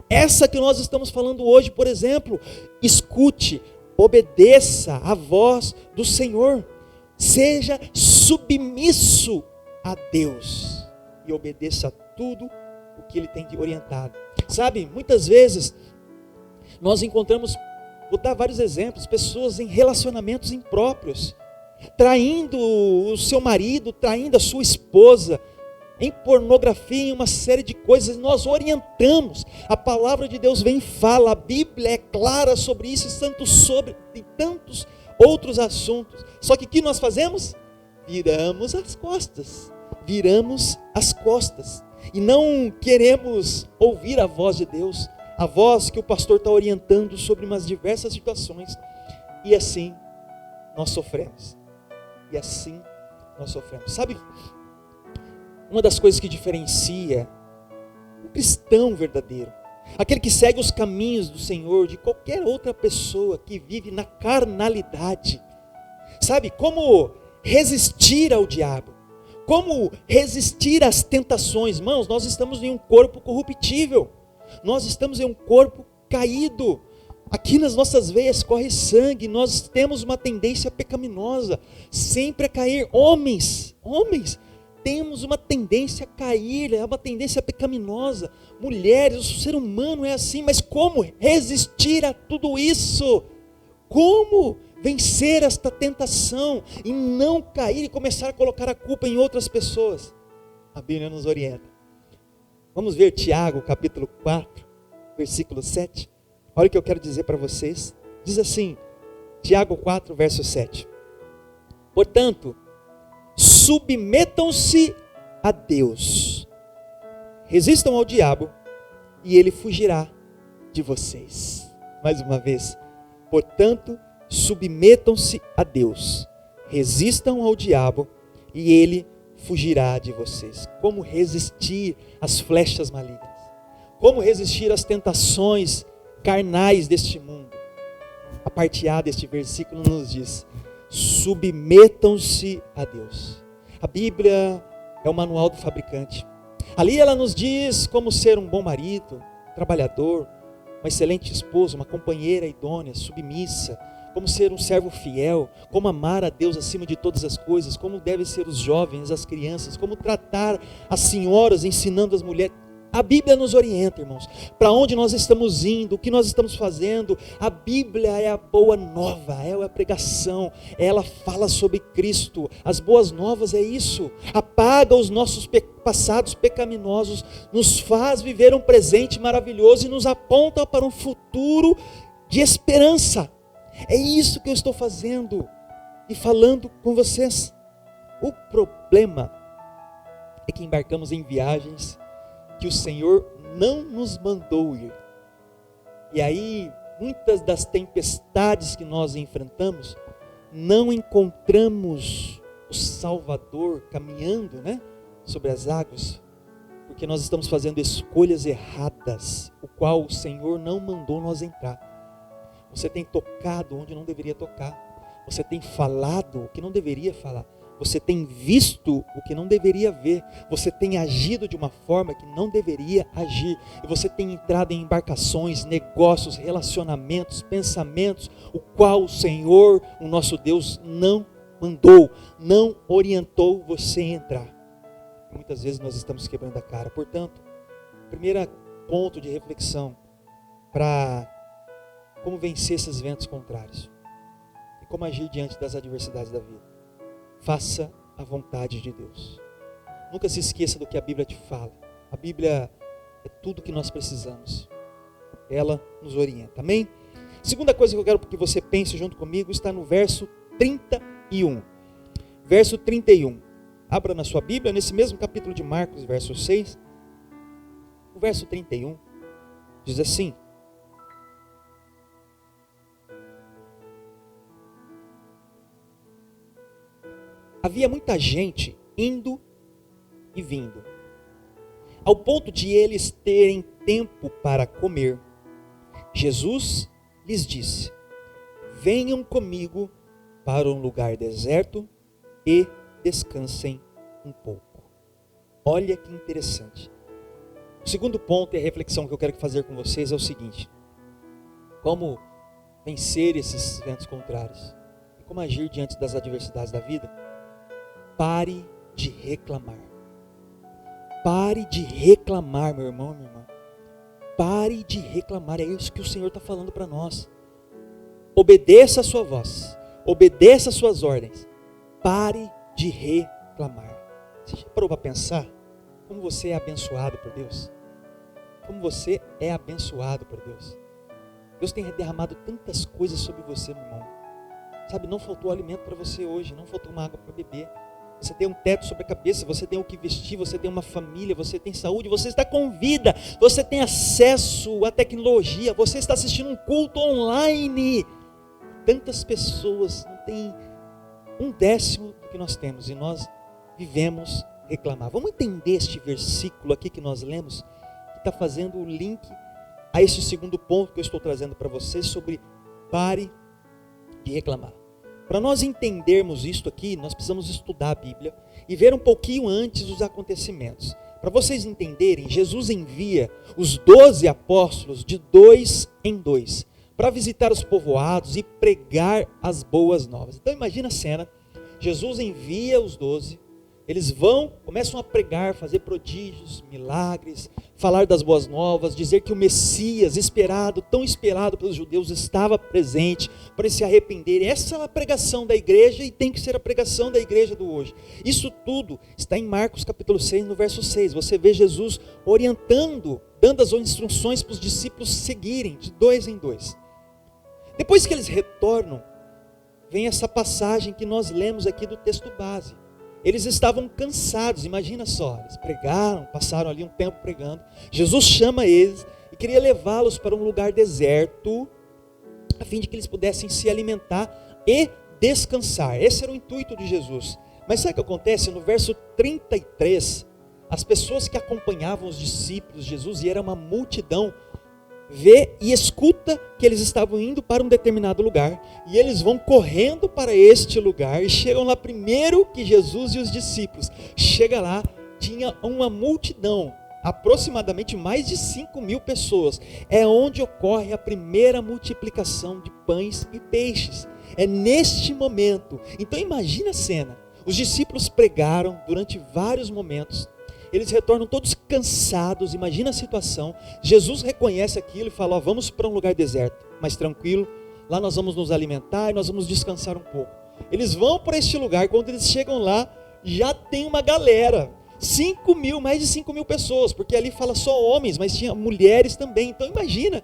Essa que nós estamos falando hoje, por exemplo. Escute, obedeça a voz do Senhor, seja submisso a Deus e obedeça a tudo o que Ele tem orientado. Sabe, muitas vezes nós encontramos, vou dar vários exemplos, pessoas em relacionamentos impróprios, traindo o seu marido, traindo a sua esposa, em pornografia, em uma série de coisas. Nós orientamos, a palavra de Deus vem e fala, a Bíblia é clara sobre isso e tantos outros assuntos. Só que o que nós fazemos? Viramos as costas e não queremos ouvir a voz de Deus, a voz que o pastor está orientando sobre umas diversas situações, e assim nós sofremos. Sabe, uma das coisas que diferencia o cristão verdadeiro, aquele que segue os caminhos do Senhor, de qualquer outra pessoa que vive na carnalidade, sabe, como resistir ao diabo, como resistir às tentações. Irmãos, nós estamos em um corpo corruptível, nós estamos em um corpo caído, aqui nas nossas veias corre sangue, nós temos uma tendência pecaminosa, sempre a cair. Homens, temos uma tendência a cair, é uma tendência pecaminosa. Mulheres, o ser humano é assim, mas como resistir a tudo isso? Como vencer esta tentação e não cair e começar a colocar a culpa em outras pessoas? A Bíblia nos orienta. Vamos ver Tiago, capítulo 4, versículo 7. Olha o que eu quero dizer para vocês. Diz assim, Tiago 4, verso 7. Portanto, submetam-se a Deus. Resistam ao diabo e ele fugirá de vocês. Mais uma vez. Portanto, submetam-se a Deus. Resistam ao diabo e ele fugirá de vocês. Como resistir às flechas malignas? Como resistir às tentações carnais deste mundo? A parte A deste versículo nos diz: submetam-se a Deus. A Bíblia é o manual do fabricante. Ali ela nos diz como ser um bom marido, trabalhador, uma excelente esposa, uma companheira idônea, submissa, como ser um servo fiel, como amar a Deus acima de todas as coisas, como devem ser os jovens, as crianças, como tratar as senhoras, ensinando as mulheres. A Bíblia nos orienta, irmãos, para onde nós estamos indo, o que nós estamos fazendo. A Bíblia é a boa nova, é a pregação, ela fala sobre Cristo. As boas novas é isso, apaga os nossos passados pecaminosos, nos faz viver um presente maravilhoso e nos aponta para um futuro de esperança. É isso que eu estou fazendo e falando com vocês. O problema é que embarcamos em viagens que o Senhor não nos mandou ir. E aí, muitas das tempestades que nós enfrentamos, não encontramos o Salvador caminhando, sobre as águas, porque nós estamos fazendo escolhas erradas, o qual o Senhor não mandou nós entrar. Você tem tocado onde não deveria tocar, você tem falado o que não deveria falar, você tem visto o que não deveria ver, você tem agido de uma forma que não deveria agir, e você tem entrado em embarcações, negócios, relacionamentos, pensamentos, o qual o Senhor, o nosso Deus, não mandou, não orientou você a entrar. Muitas vezes nós estamos quebrando a cara. Portanto, primeiro ponto de reflexão para como vencer esses ventos contrários e como agir diante das adversidades da vida. Faça a vontade de Deus. Nunca se esqueça do que a Bíblia te fala. A Bíblia é tudo que nós precisamos. Ela nos orienta. Amém? Segunda coisa que eu quero que você pense junto comigo está no verso 31. Verso 31. Abra na sua Bíblia, nesse mesmo capítulo de Marcos, verso 6. O verso 31 diz assim: havia muita gente indo e vindo, ao ponto de eles terem tempo para comer. Jesus lhes disse: venham comigo para um lugar deserto e descansem um pouco. Olha que interessante. O segundo ponto e a reflexão que eu quero fazer com vocês é o seguinte: como vencer esses ventos contrários e como agir diante das adversidades da vida. Pare de reclamar. Pare de reclamar, meu irmão, minha irmã. Pare de reclamar. É isso que o Senhor está falando para nós. Obedeça a sua voz. Obedeça as suas ordens. Pare de reclamar. Você já parou para pensar como você é abençoado por Deus? Como você é abençoado por Deus? Deus tem derramado tantas coisas sobre você, meu irmão. Sabe, não faltou alimento para você hoje. Não faltou uma água para beber. Você tem um teto sobre a cabeça, você tem o que vestir, você tem uma família, você tem saúde, você está com vida, você tem acesso à tecnologia, você está assistindo um culto online. Tantas pessoas não têm 1/10 do que nós temos e nós vivemos reclamar. Vamos entender este versículo aqui que nós lemos, que está fazendo o link a este segundo ponto que eu estou trazendo para vocês sobre pare de reclamar. Para nós entendermos isto aqui, nós precisamos estudar a Bíblia e ver um pouquinho antes os acontecimentos. Para vocês entenderem, Jesus envia os 12 apóstolos de 2 em 2 para visitar os povoados e pregar as boas novas. Então imagina a cena, Jesus envia os 12, Eles começam a pregar, fazer prodígios, milagres, falar das boas novas, dizer que o Messias esperado, tão esperado pelos judeus, estava presente para eles se arrependerem. Essa é a pregação da igreja e tem que ser a pregação da igreja do hoje. Isso tudo está em Marcos capítulo 6, no verso 6. Você vê Jesus orientando, dando as instruções para os discípulos seguirem, de 2 em 2. Depois que eles retornam, vem essa passagem que nós lemos aqui do texto base. Eles estavam cansados, imagina só, eles pregaram, passaram ali um tempo pregando. Jesus chama eles e queria levá-los para um lugar deserto, a fim de que eles pudessem se alimentar e descansar. Esse era o intuito de Jesus. Mas sabe o que acontece? No verso 33, as pessoas que acompanhavam os discípulos de Jesus, e era uma multidão, vê e escuta que eles estavam indo para um determinado lugar, e eles vão correndo para este lugar, e chegam lá primeiro que Jesus e os discípulos. Chega lá, tinha uma multidão, aproximadamente mais de 5.000 pessoas. É onde ocorre a primeira multiplicação de pães e peixes. É neste momento. Então imagina a cena, os discípulos pregaram durante vários momentos, eles retornam todos cansados, imagina a situação. Jesus reconhece aquilo e fala, vamos para um lugar deserto, mais tranquilo, lá nós vamos nos alimentar e nós vamos descansar um pouco. Eles vão para este lugar, quando eles chegam lá, já tem uma galera, 5.000, mais de 5.000 pessoas, porque ali fala só homens, mas tinha mulheres também. Então imagina,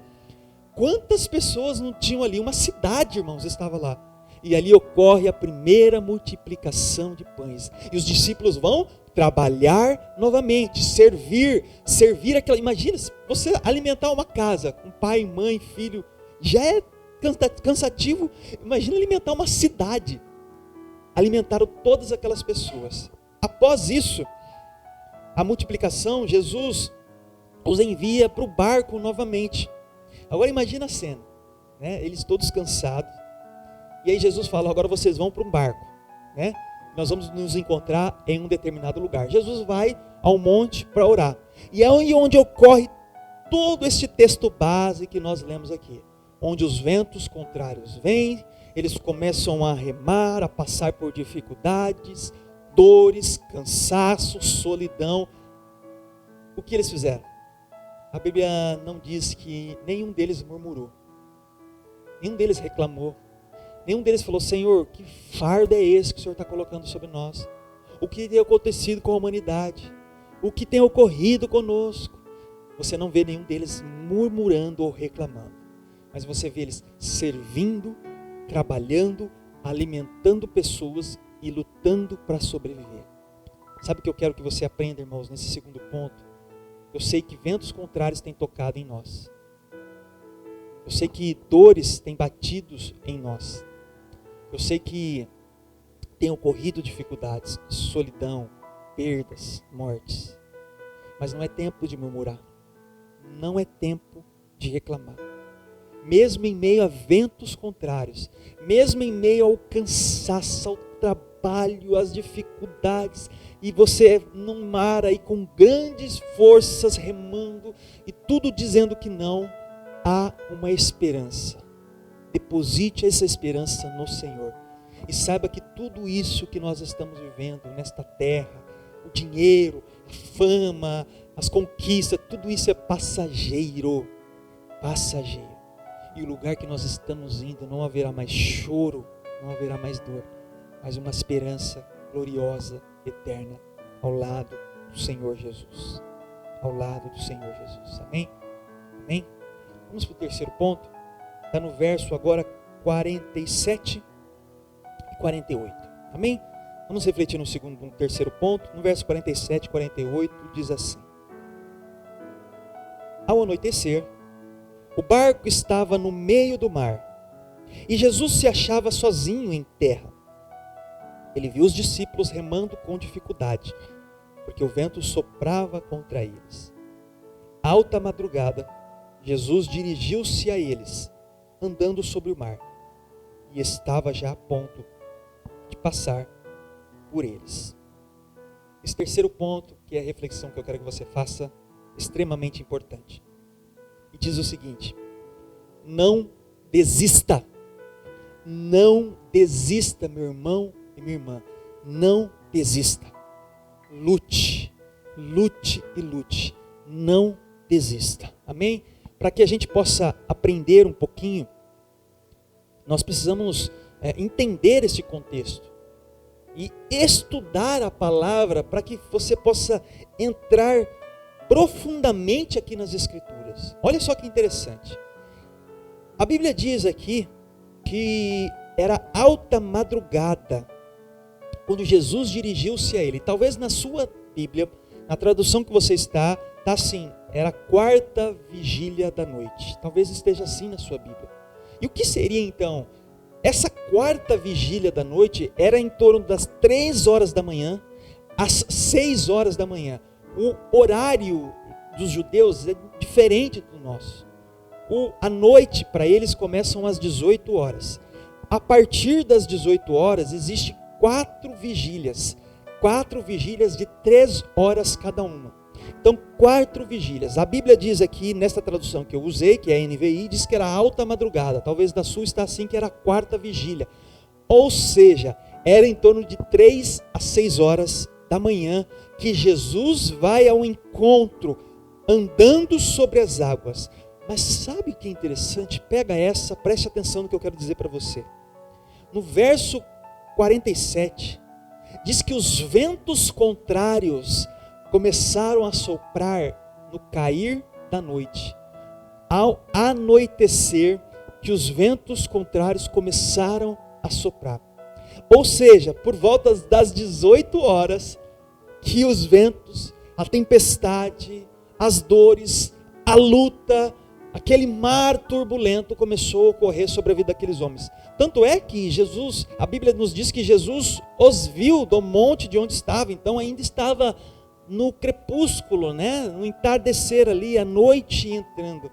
quantas pessoas não tinham ali, uma cidade, irmãos, estava lá. E ali ocorre a primeira multiplicação de pães. E os discípulos vão trabalhar novamente, servir aquela. Imagina, você alimentar uma casa com pai, mãe, filho, já é cansativo. Imagina alimentar uma cidade. Alimentaram todas aquelas pessoas. Após isso, a multiplicação, Jesus os envia para o barco novamente. Agora imagina a cena, né? Eles todos cansados. E aí Jesus fala, agora vocês vão para um barco, né? Nós vamos nos encontrar em um determinado lugar. Jesus vai ao monte para orar. E é onde ocorre todo este texto base que nós lemos aqui. Onde os ventos contrários vêm, eles começam a remar, a passar por dificuldades, dores, cansaço, solidão. O que eles fizeram? A Bíblia não diz que nenhum deles murmurou. Nenhum deles reclamou. Nenhum deles falou, Senhor, que fardo é esse que o Senhor está colocando sobre nós? O que tem acontecido com a humanidade? O que tem ocorrido conosco? Você não vê nenhum deles murmurando ou reclamando. Mas você vê eles servindo, trabalhando, alimentando pessoas e lutando para sobreviver. Sabe o que eu quero que você aprenda, irmãos, nesse segundo ponto? Eu sei que ventos contrários têm tocado em nós. Eu sei que dores têm batido em nós. Eu sei que tem ocorrido dificuldades, solidão, perdas, mortes. Mas não é tempo de murmurar. Não é tempo de reclamar. Mesmo em meio a ventos contrários, mesmo em meio ao cansaço, ao trabalho, às dificuldades, e você num mar aí com grandes forças remando, e tudo dizendo que não, há uma esperança. Deposite essa esperança no Senhor. E saiba que tudo isso que nós estamos vivendo nesta terra, o dinheiro, a fama, as conquistas, tudo isso é passageiro. Passageiro. E o lugar que nós estamos indo não haverá mais choro, não haverá mais dor, mas uma esperança gloriosa, eterna, ao lado do Senhor Jesus. Ao lado do Senhor Jesus. Amém? Amém? Vamos para o terceiro ponto. Está no verso agora 47 e 48. Amém? Vamos refletir no terceiro ponto. No verso 47 e 48 diz assim. Ao anoitecer, o barco estava no meio do mar e Jesus se achava sozinho em terra. Ele viu os discípulos remando com dificuldade, porque o vento soprava contra eles. Alta madrugada, Jesus dirigiu-se a eles, andando sobre o mar, e estava já a ponto de passar por eles. Esse terceiro ponto, que é a reflexão que eu quero que você faça, extremamente importante. E diz o seguinte: não desista. Não desista, meu irmão e minha irmã. Não desista. lute, lute e lute. Não desista. Amém? Para que a gente possa aprender um pouquinho, nós precisamos entender esse contexto e estudar a palavra para que você possa entrar profundamente aqui nas Escrituras. Olha só que interessante. A Bíblia diz aqui que era alta madrugada quando Jesus dirigiu-se a ele. Talvez na sua Bíblia, na tradução que você está assim, era a quarta vigília da noite. Talvez esteja assim na sua Bíblia. E o que seria então? Essa quarta vigília da noite era em torno das 3 horas da manhã às 6 horas da manhã. O horário dos judeus é diferente do nosso. A noite para eles começam às 18 horas. A partir das 18 horas existe 4 vigílias de 3 horas cada uma. Então 4 vigílias. A Bíblia diz aqui, nesta tradução que eu usei, que é a NVI, diz que era alta madrugada. Talvez da sua está assim, que era a 4ª vigília. Ou seja, era em torno de 3 a 6 horas da manhã que Jesus vai ao encontro, andando sobre as águas. Mas sabe o que é interessante? Pega essa, preste atenção no que eu quero dizer para você. No verso 47, diz que os ventos contrários começaram a soprar no cair da noite. Ao anoitecer, que os ventos contrários começaram a soprar. Ou seja, por volta das 18 horas, que os ventos, a tempestade, as dores, a luta, aquele mar turbulento começou a ocorrer sobre a vida daqueles homens. Tanto é que Jesus, a Bíblia nos diz que Jesus os viu do monte de onde estava, então ainda estava no crepúsculo, né? No entardecer ali, a noite entrando.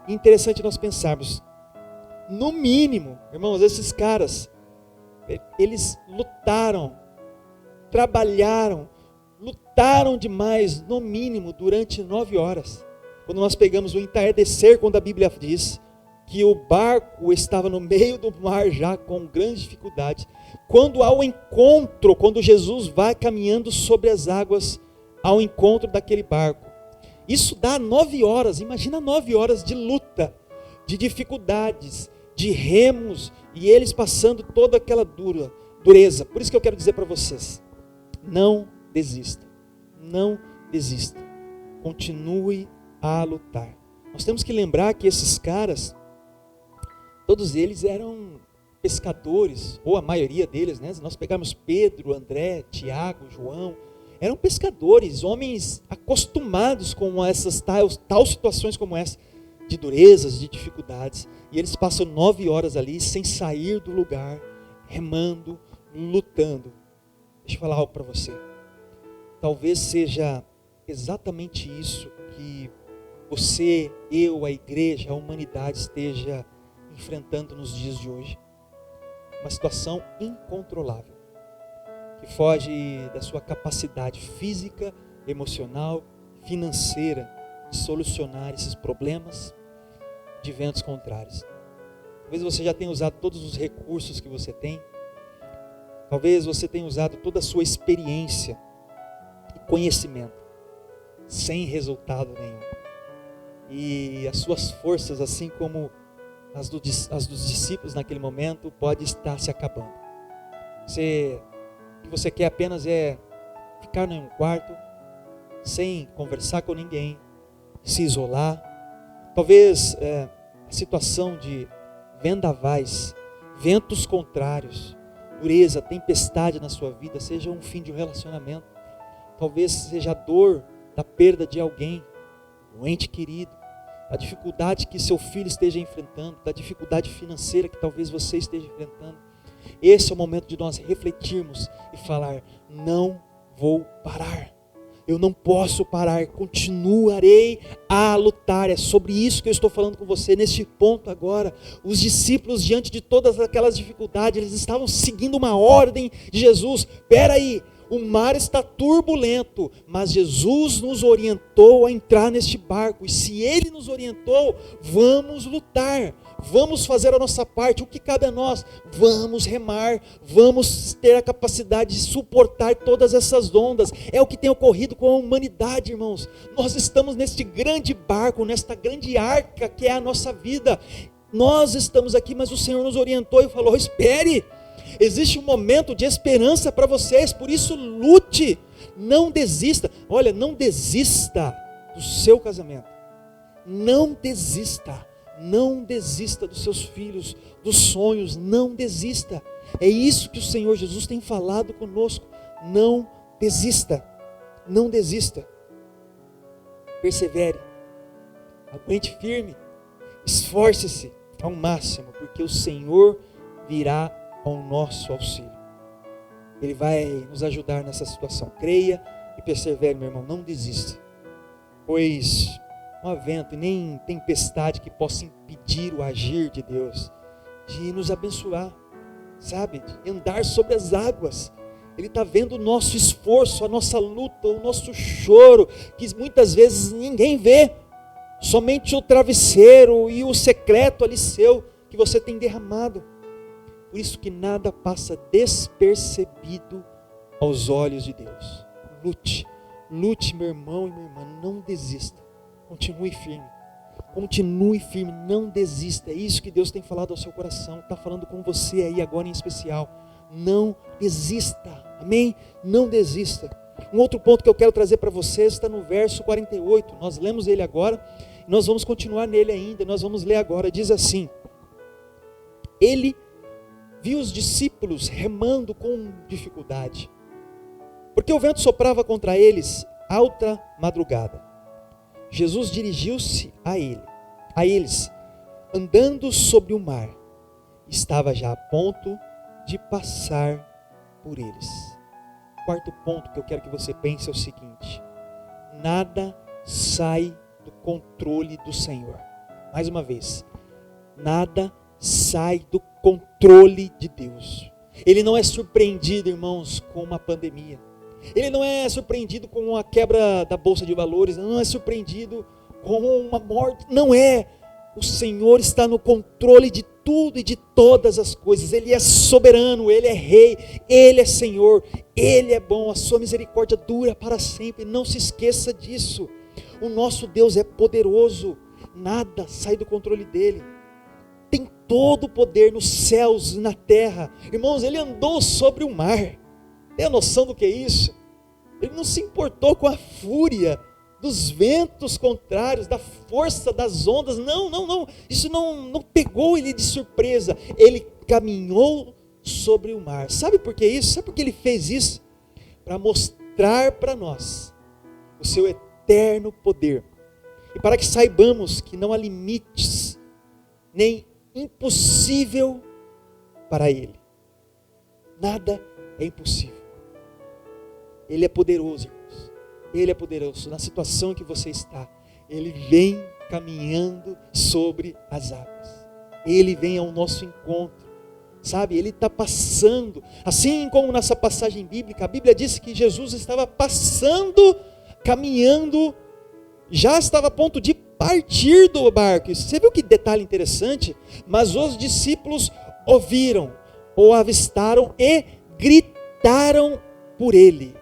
Interessante nós pensarmos, no mínimo, irmãos, esses caras, eles lutaram, trabalharam, lutaram demais, no mínimo, durante 9 horas. Quando nós pegamos o entardecer, quando a Bíblia diz que o barco estava no meio do mar já com grande dificuldade. Quando ao encontro, quando Jesus vai caminhando sobre as águas ao encontro daquele barco. Isso dá 9 horas, imagina 9 horas de luta, de dificuldades, de remos, e eles passando toda aquela dureza. Por isso que eu quero dizer para vocês, não desista, não desista, continue a lutar. Nós temos que lembrar que esses caras, todos eles eram pescadores, ou a maioria deles, né? Se nós pegarmos Pedro, André, Tiago, João, eram pescadores, homens acostumados com essas tal situações como essa, de durezas, de dificuldades, e eles passam 9 horas ali sem sair do lugar, remando, lutando. Deixa eu falar algo para você. Talvez seja exatamente isso que você, eu, a igreja, a humanidade esteja enfrentando nos dias de hoje. Uma situação incontrolável, que foge da sua capacidade física, emocional, financeira, de solucionar esses problemas de ventos contrários. Talvez você já tenha usado todos os recursos que você tem, talvez você tenha usado toda a sua experiência e conhecimento, sem resultado nenhum. E as suas forças, assim como as dos discípulos naquele momento, pode estar se acabando. O que você quer apenas é ficar em um quarto, sem conversar com ninguém, se isolar. Talvez a situação de vendavais, ventos contrários, dureza, tempestade na sua vida, seja um fim de um relacionamento. Talvez seja a dor da perda de alguém, um ente querido, a dificuldade que seu filho esteja enfrentando, da dificuldade financeira que talvez você esteja enfrentando. Esse é o momento de nós refletirmos e falar, não vou parar. Eu não posso parar, continuarei a lutar. É sobre isso que eu estou falando com você neste ponto agora. Os discípulos, diante de todas aquelas dificuldades, eles estavam seguindo uma ordem de Jesus. Espera aí, o mar está turbulento, mas Jesus nos orientou a entrar neste barco. E se Ele nos orientou, vamos lutar, vamos fazer a nossa parte. O que cabe a nós? Vamos remar, vamos ter a capacidade de suportar todas essas ondas. É o que tem ocorrido com a humanidade, irmãos. Nós estamos neste grande barco, nesta grande arca que é a nossa vida. Nós estamos aqui, mas o Senhor nos orientou e falou: espere, existe um momento de esperança para vocês, por isso lute, não desista. Olha, não desista do seu casamento, não desista dos seus filhos, dos sonhos, não desista. É isso que o Senhor Jesus tem falado conosco. Não desista, não desista, persevere, aguente firme, esforce-se ao máximo, porque o Senhor virá ao nosso auxílio. Ele vai nos ajudar nessa situação. Creia e persevere, meu irmão, não desista, pois não há vento e nem tempestade que possa impedir o agir de Deus, de nos abençoar, sabe, de andar sobre as águas. Ele está vendo o nosso esforço, a nossa luta, o nosso choro, que muitas vezes ninguém vê, somente o travesseiro e o secreto ali seu, que você tem derramado. Por isso que nada passa despercebido aos olhos de Deus. Lute, meu irmão e minha irmã, não desista, continue firme, não desista. É isso que Deus tem falado ao seu coração, está falando com você aí agora em especial. Não desista, amém? Não desista. Um outro ponto que eu quero trazer para vocês está no verso 48, nós lemos ele agora, nós vamos continuar nele ainda, nós vamos ler agora. Diz assim: ele viu os discípulos remando com dificuldade, porque o vento soprava contra eles alta madrugada. Jesus dirigiu-se a eles, andando sobre o mar, estava já a ponto de passar por eles. Quarto ponto que eu quero que você pense é o seguinte: nada sai do controle do Senhor. Mais uma vez, nada sai do controle de Deus. Ele não é surpreendido, irmãos, com uma pandemia. Ele não é surpreendido com a quebra da bolsa de valores, não é surpreendido com uma morte, não é. O Senhor está no controle de tudo e de todas as coisas. Ele é soberano, Ele é rei, Ele é Senhor, Ele é bom, a sua misericórdia dura para sempre. Não se esqueça disso. O nosso Deus é poderoso, nada sai do controle dEle. Tem todo o poder nos céus e na terra. Irmãos, Ele andou sobre o mar. Tem a noção do que é isso? Ele não se importou com a fúria dos ventos contrários, da força das ondas. Não. Isso não pegou ele de surpresa. Ele caminhou sobre o mar. Sabe por que isso? Sabe por que ele fez isso? Para mostrar para nós o seu eterno poder. E para que saibamos que não há limites, nem impossível para ele. Nada é impossível. Ele é poderoso, irmãos. Ele é poderoso. Na situação em que você está, Ele vem caminhando sobre as águas. Ele vem ao nosso encontro. Sabe, Ele está passando. Assim como nessa passagem bíblica, a Bíblia diz que Jesus estava passando, caminhando, já estava a ponto de partir do barco. Você viu que detalhe interessante? Mas os discípulos ouviram, ou avistaram e gritaram por Ele.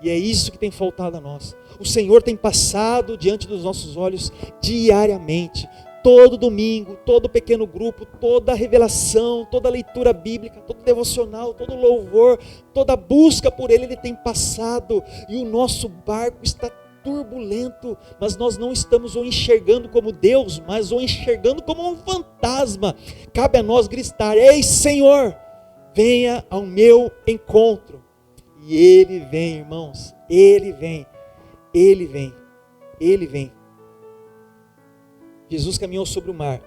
E é isso que tem faltado a nós. O Senhor tem passado diante dos nossos olhos diariamente. Todo domingo, todo pequeno grupo, toda revelação, toda leitura bíblica, todo devocional, todo louvor, toda busca por Ele, Ele tem passado. E o nosso barco está turbulento, mas nós não estamos o enxergando como Deus, mas o enxergando como um fantasma. Cabe a nós gritar: ei, Senhor, venha ao meu encontro. E Ele vem, irmãos, Ele vem. Jesus caminhou sobre o mar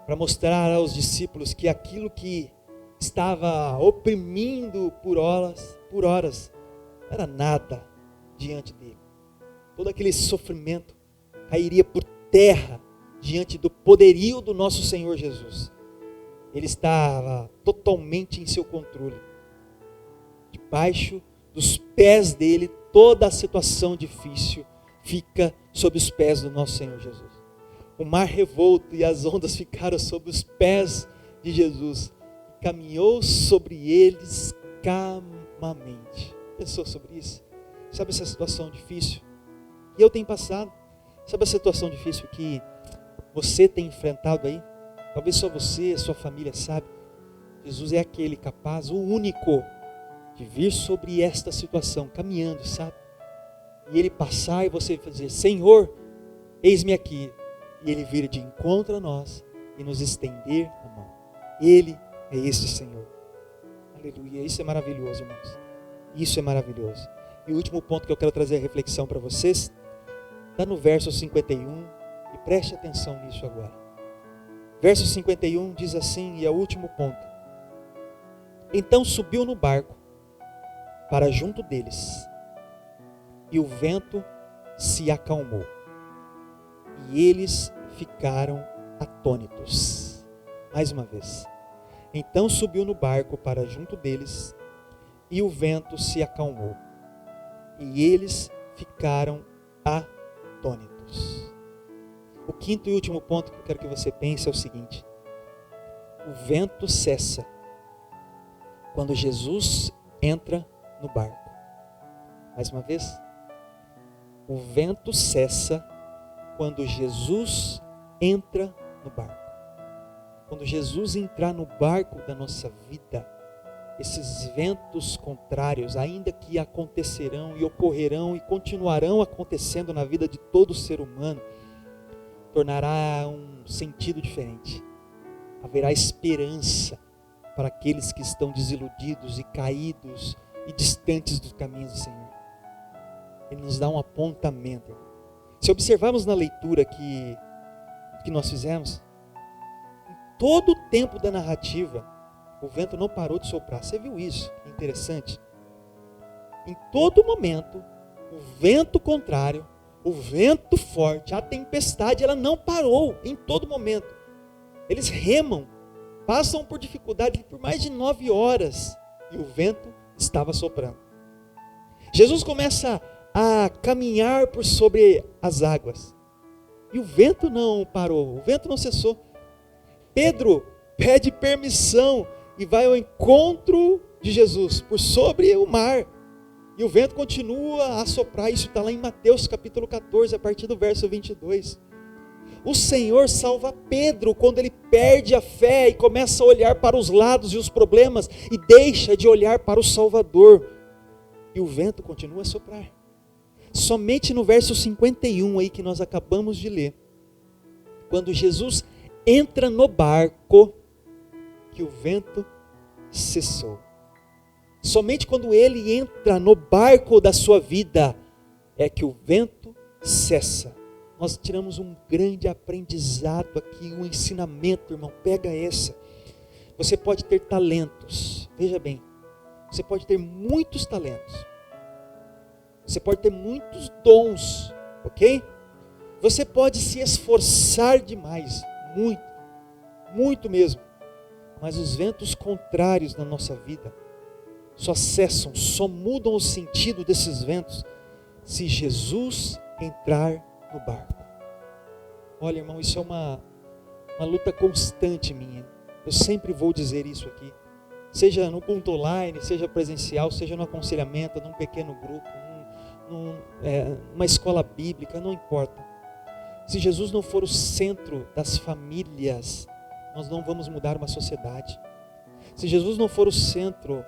para mostrar aos discípulos que aquilo que estava oprimindo por horas, não era nada diante dele. Todo aquele sofrimento cairia por terra diante do poderio do nosso Senhor Jesus. Ele estava totalmente em seu controle. Debaixo dos pés dele, toda a situação difícil fica sob os pés do nosso Senhor Jesus. o mar revolto e as ondas ficaram sob os pés de Jesus. Caminhou sobre eles calmamente. Pensou sobre isso? Sabe essa situação difícil? E eu tenho passado. Sabe a situação difícil que você tem enfrentado aí? Talvez só você, a sua família sabe. Jesus é aquele capaz, o único, de vir sobre esta situação, caminhando, sabe? E ele passar e você dizer, Senhor, eis-me aqui. E ele vir de encontro a nós e nos estender a mão. Ele é esse Senhor. Aleluia. Isso é maravilhoso, irmãos. Isso é maravilhoso. E o último ponto que eu quero trazer a reflexão para vocês, está no verso 51, e preste atenção nisso agora. Verso 51 diz assim, e é o último ponto. Então subiu no barco para junto deles, e o vento se acalmou, e eles ficaram atônitos. Mais uma vez. Então subiu no barco para junto deles, e o vento se acalmou, e eles ficaram atônitos. O quinto e último ponto que eu quero que você pense é o seguinte: o vento cessa quando Jesus entra no barco. Mais uma vez. O vento cessa quando Jesus entra no barco. Quando Jesus entrar no barco da nossa vida, esses ventos contrários, ainda que acontecerão e ocorrerão e continuarão acontecendo na vida de todo ser humano, tornará um sentido diferente. Haverá esperança para aqueles que estão desiludidos e caídos e distantes dos caminhos do Senhor. Ele nos dá um apontamento. Se observarmos na leitura que nós fizemos, em todo o tempo da narrativa, o vento não parou de soprar. Você viu isso? Interessante. Em todo momento, o vento contrário, o vento forte, a tempestade, ela não parou em todo momento. Eles remam, passam por dificuldade por mais de 9 horas e o vento estava soprando. Jesus começa a caminhar por sobre as águas e o vento não parou, o vento não cessou. Pedro pede permissão e vai ao encontro de Jesus por sobre o mar. E o vento continua a soprar. Isso está lá em Mateus capítulo 14, a partir do verso 22. O Senhor salva Pedro quando ele perde a fé e começa a olhar para os lados e os problemas e deixa de olhar para o Salvador. E o vento continua a soprar. Somente no verso 51 aí que nós acabamos de ler, quando Jesus entra no barco, que o vento cessou. Somente quando ele entra no barco da sua vida, é que o vento cessa. Nós tiramos um grande aprendizado aqui, um ensinamento, irmão, pega essa. Você pode ter talentos, veja bem, você pode ter muitos talentos, você pode ter muitos dons, ok? Você pode se esforçar demais, muito, muito mesmo. Mas os ventos contrários na nossa vida só cessam, só mudam o sentido desses ventos se Jesus entrar no barco. Olha, irmão, isso é uma luta constante minha. Eu sempre vou dizer isso aqui. Seja no culto online, seja presencial, seja no aconselhamento, num pequeno grupo, numa escola bíblica, não importa. Se Jesus não for o centro das famílias, nós não vamos mudar uma sociedade. Se Jesus não for o centro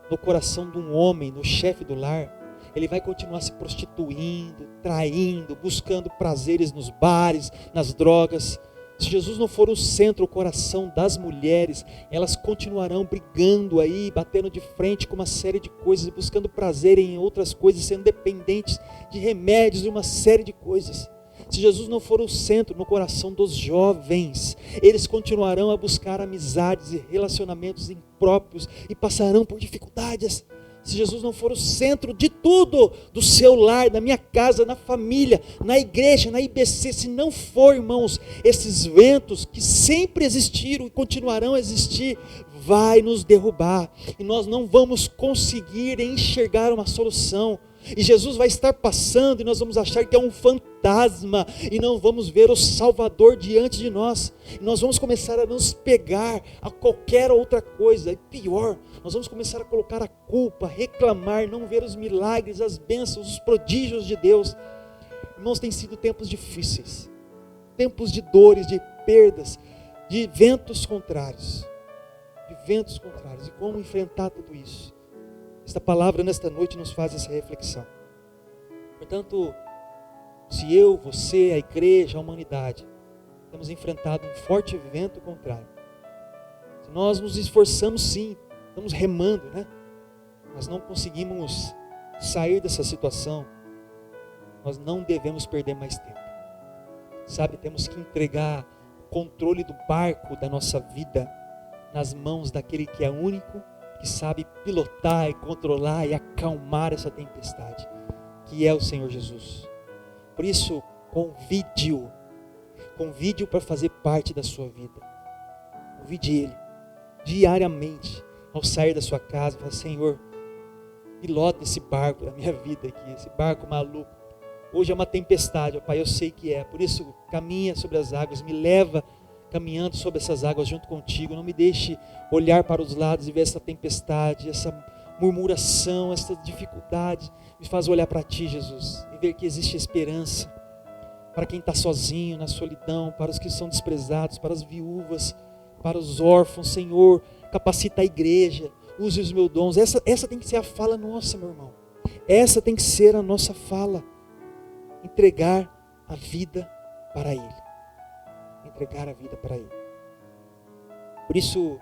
no coração de um homem, no chefe do lar, ele vai continuar se prostituindo, traindo, buscando prazeres nos bares, nas drogas. Se Jesus não for o centro, o coração das mulheres, elas continuarão brigando aí, batendo de frente com uma série de coisas, buscando prazer em outras coisas, sendo dependentes de remédios e uma série de coisas. Se Jesus não for o centro no coração dos jovens, eles continuarão a buscar amizades e relacionamentos impróprios e passarão por dificuldades. Se Jesus não for o centro de tudo, do seu lar, da minha casa, na família, na igreja, na IBC, se não for, irmãos, esses ventos que sempre existiram e continuarão a existir, vai nos derrubar. E nós não vamos conseguir enxergar uma solução. E Jesus vai estar passando e nós vamos achar que é um fantasma e não vamos ver o Salvador diante de nós. E nós vamos começar a nos pegar a qualquer outra coisa. E pior, nós vamos começar a colocar a culpa, reclamar, não ver os milagres, as bênçãos, os prodígios de Deus. Irmãos, têm sido tempos difíceis, tempos de dores, de perdas, de ventos contrários. E como enfrentar tudo isso? Esta palavra nesta noite nos faz essa reflexão. Portanto, se eu, você, a igreja, a humanidade, temos enfrentado um forte vento contrário, se nós nos esforçamos sim, estamos remando, mas não conseguimos sair dessa situação, nós não devemos perder mais tempo. Sabe, temos que entregar o controle do barco da nossa vida nas mãos daquele que é único, que sabe pilotar e controlar e acalmar essa tempestade, que é o Senhor Jesus. Por isso, convide-o para fazer parte da sua vida. Convide Ele, diariamente, ao sair da sua casa, fala: Senhor, pilota esse barco da minha vida aqui, esse barco maluco. Hoje é uma tempestade, ó Pai, eu sei que é. Por isso, caminha sobre as águas, me leva caminhando sobre essas águas junto contigo. Não me deixe olhar para os lados e ver essa tempestade, essa murmuração, essa dificuldade. Me faz olhar para Ti, Jesus, e ver que existe esperança para quem está sozinho, na solidão, para os que são desprezados, para as viúvas, para os órfãos. Senhor, capacita a igreja, use os meus dons. Essa tem que ser a fala nossa, meu irmão. Essa tem que ser a nossa fala. Entregar a vida para Ele. Entregar a vida para Ele. Por isso,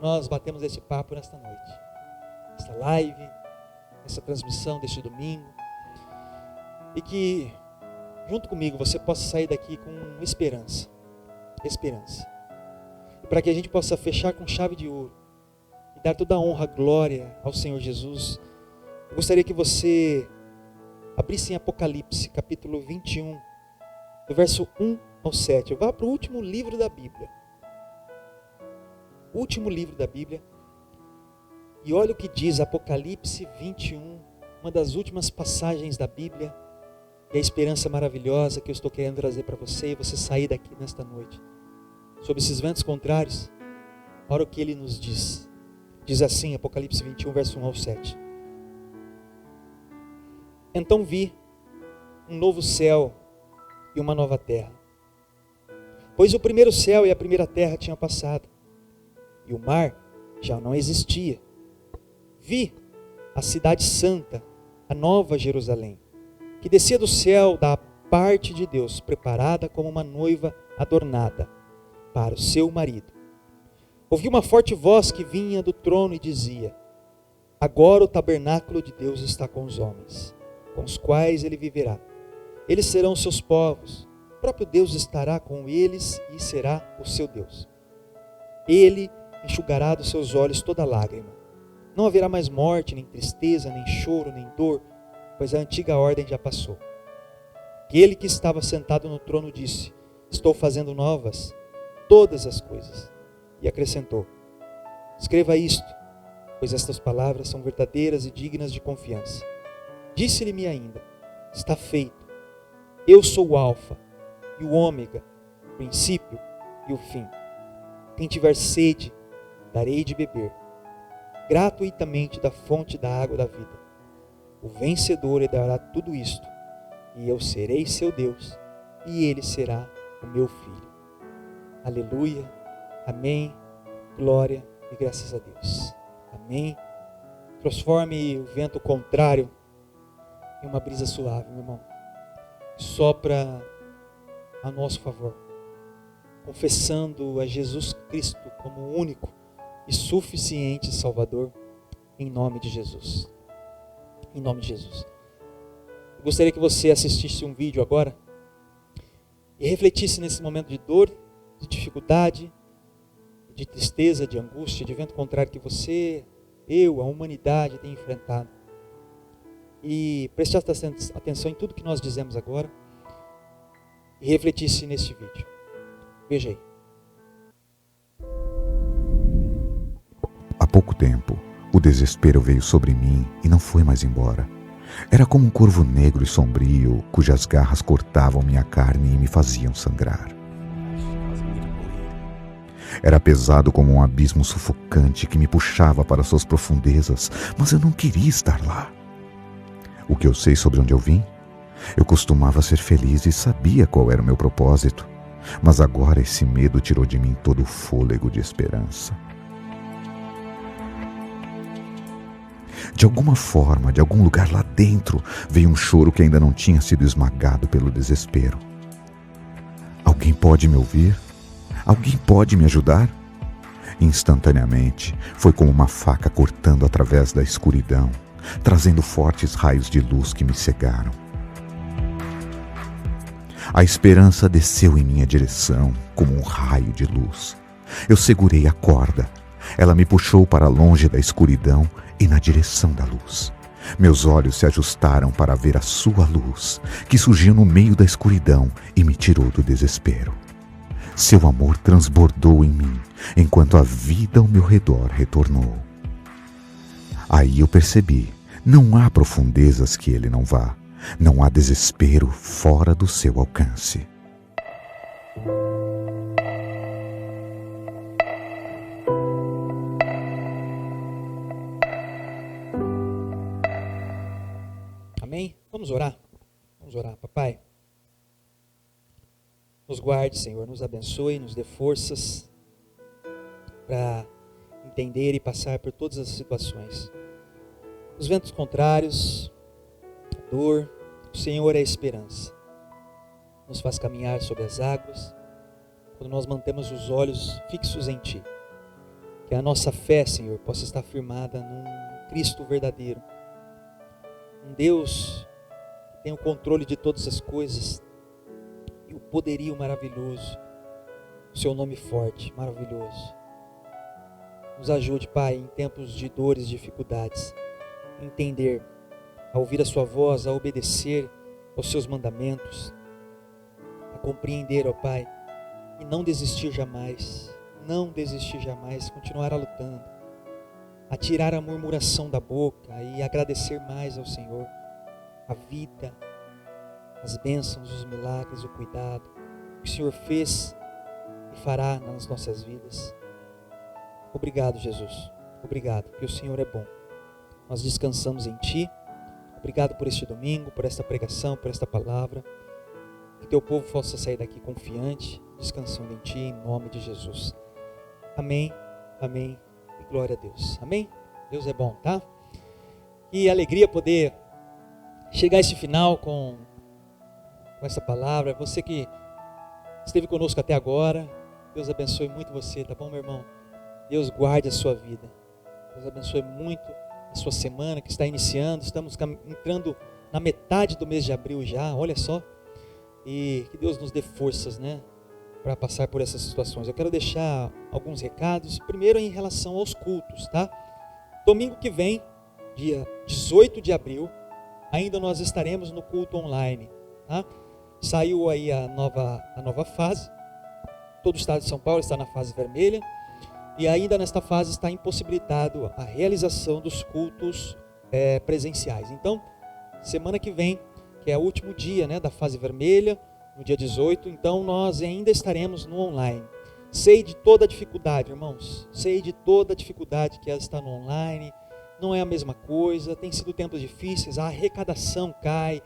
nós batemos esse papo nesta noite, esta live, essa transmissão deste domingo, e que junto comigo você possa sair daqui com esperança, e para que a gente possa fechar com chave de ouro e dar toda a honra, glória ao Senhor Jesus. Eu gostaria que você abrisse em Apocalipse, capítulo 21, do verso 1 ao 7. Vá para o último livro da Bíblia. Último livro da Bíblia. E olha o que diz Apocalipse 21, uma das últimas passagens da Bíblia. E a esperança maravilhosa que eu estou querendo trazer para você e você sair daqui nesta noite. Sobre esses ventos contrários, olha o que ele nos diz. Diz assim, Apocalipse 21, verso 1 ao 7. Então vi um novo céu e uma nova terra, pois o primeiro céu e a primeira terra tinham passado, e o mar já não existia. Vi a cidade santa, a nova Jerusalém, que descia do céu da parte de Deus, preparada como uma noiva adornada para o seu marido. Ouvi uma forte voz que vinha do trono e dizia: agora o tabernáculo de Deus está com os homens, com os quais ele viverá. Eles serão seus povos, o próprio Deus estará com eles e será o seu Deus. Ele enxugará dos seus olhos toda lágrima. Não haverá mais morte, nem tristeza, nem choro, nem dor, pois a antiga ordem já passou. Aquele que estava sentado no trono disse: estou fazendo novas todas as coisas. E acrescentou: escreva isto, pois estas palavras são verdadeiras e dignas de confiança. Disse-lhe ainda: está feito. Eu sou o Alfa e o Ômega, o princípio e o fim. Quem tiver sede, darei de beber gratuitamente da fonte da água da vida. O vencedor herdará tudo isto, e eu serei seu Deus, e ele será o meu filho. Aleluia, amém, glória e graças a Deus. Amém. Transforme o vento contrário em uma brisa suave, meu irmão. Sopra a nosso favor, confessando a Jesus Cristo como o único e suficiente Salvador, em nome de Jesus. Em nome de Jesus. Eu gostaria que você assistisse um vídeo agora e refletisse nesse momento de dor, de dificuldade, de tristeza, de angústia, de vento contrário que você, eu, a humanidade tem enfrentado. E preste atenção em tudo que nós dizemos agora e refletisse neste vídeo. Veja aí. Há pouco tempo, o desespero veio sobre mim e não foi mais embora. Era como um corvo negro e sombrio, cujas garras cortavam minha carne e me faziam sangrar. Era pesado como um abismo sufocante que me puxava para suas profundezas, mas eu não queria estar lá. O que eu sei sobre onde eu vim? Eu costumava ser feliz e sabia qual era o meu propósito, mas agora esse medo tirou de mim todo o fôlego de esperança. De alguma forma, de algum lugar lá dentro, veio um choro que ainda não tinha sido esmagado pelo desespero. Alguém pode me ouvir? Alguém pode me ajudar? Instantaneamente, foi como uma faca cortando através da escuridão, trazendo fortes raios de luz que me cegaram. A esperança desceu em minha direção como um raio de luz. Eu segurei a corda. Ela me puxou para longe da escuridão e na direção da luz. Meus olhos se ajustaram para ver a sua luz, que surgiu no meio da escuridão e me tirou do desespero. Seu amor transbordou em mim, enquanto a vida ao meu redor retornou. Aí eu percebi, não há profundezas que ele não vá, não há desespero fora do seu alcance. Amém? Vamos orar? Vamos orar, papai. Nos guarde, Senhor, nos abençoe, nos dê forças para entender e passar por todas as situações. Os ventos contrários, a dor, o Senhor é a esperança. Nos faz caminhar sobre as águas, quando nós mantemos os olhos fixos em Ti. Que a nossa fé, Senhor, possa estar firmada num Cristo verdadeiro. Um Deus que tem o controle de todas as coisas e o poderio maravilhoso, o Seu nome forte, maravilhoso. Nos ajude, Pai, em tempos de dores, dificuldades, a entender, a ouvir a Sua voz, a obedecer aos Seus mandamentos, a compreender, ó Pai, e não desistir jamais, continuar a lutando, a tirar a murmuração da boca e agradecer mais ao Senhor, a vida, as bênçãos, os milagres, o cuidado, que o Senhor fez e fará nas nossas vidas. Obrigado, Jesus. Obrigado, porque o Senhor é bom. Nós descansamos em Ti. Obrigado por este domingo, por esta pregação, por esta palavra. Que Teu povo possa sair daqui confiante, descansando em Ti, em nome de Jesus. Amém, amém e glória a Deus. Amém? Deus é bom, tá? Que alegria poder chegar a esse final com essa palavra. Você que esteve conosco até agora, Deus abençoe muito você, tá bom, meu irmão? Deus guarde a sua vida. Deus abençoe muito a sua semana que está iniciando. Estamos entrando na metade do mês de abril já, olha só. E que Deus nos dê forças, né, para passar por essas situações. Eu quero deixar alguns recados. Primeiro em relação aos cultos, tá? Domingo que vem, dia 18 de abril, ainda nós estaremos no culto online, tá? Saiu aí a nova fase. Todo o estado de São Paulo está na fase vermelha. E ainda nesta fase está impossibilitado a realização dos cultos presenciais. Então, semana que vem, que é o último dia, né, da fase vermelha, no dia 18, então nós ainda estaremos no online. Sei de toda a dificuldade, irmãos, sei de toda a dificuldade que é estar no online, não é a mesma coisa, tem sido tempos difíceis, a arrecadação cai,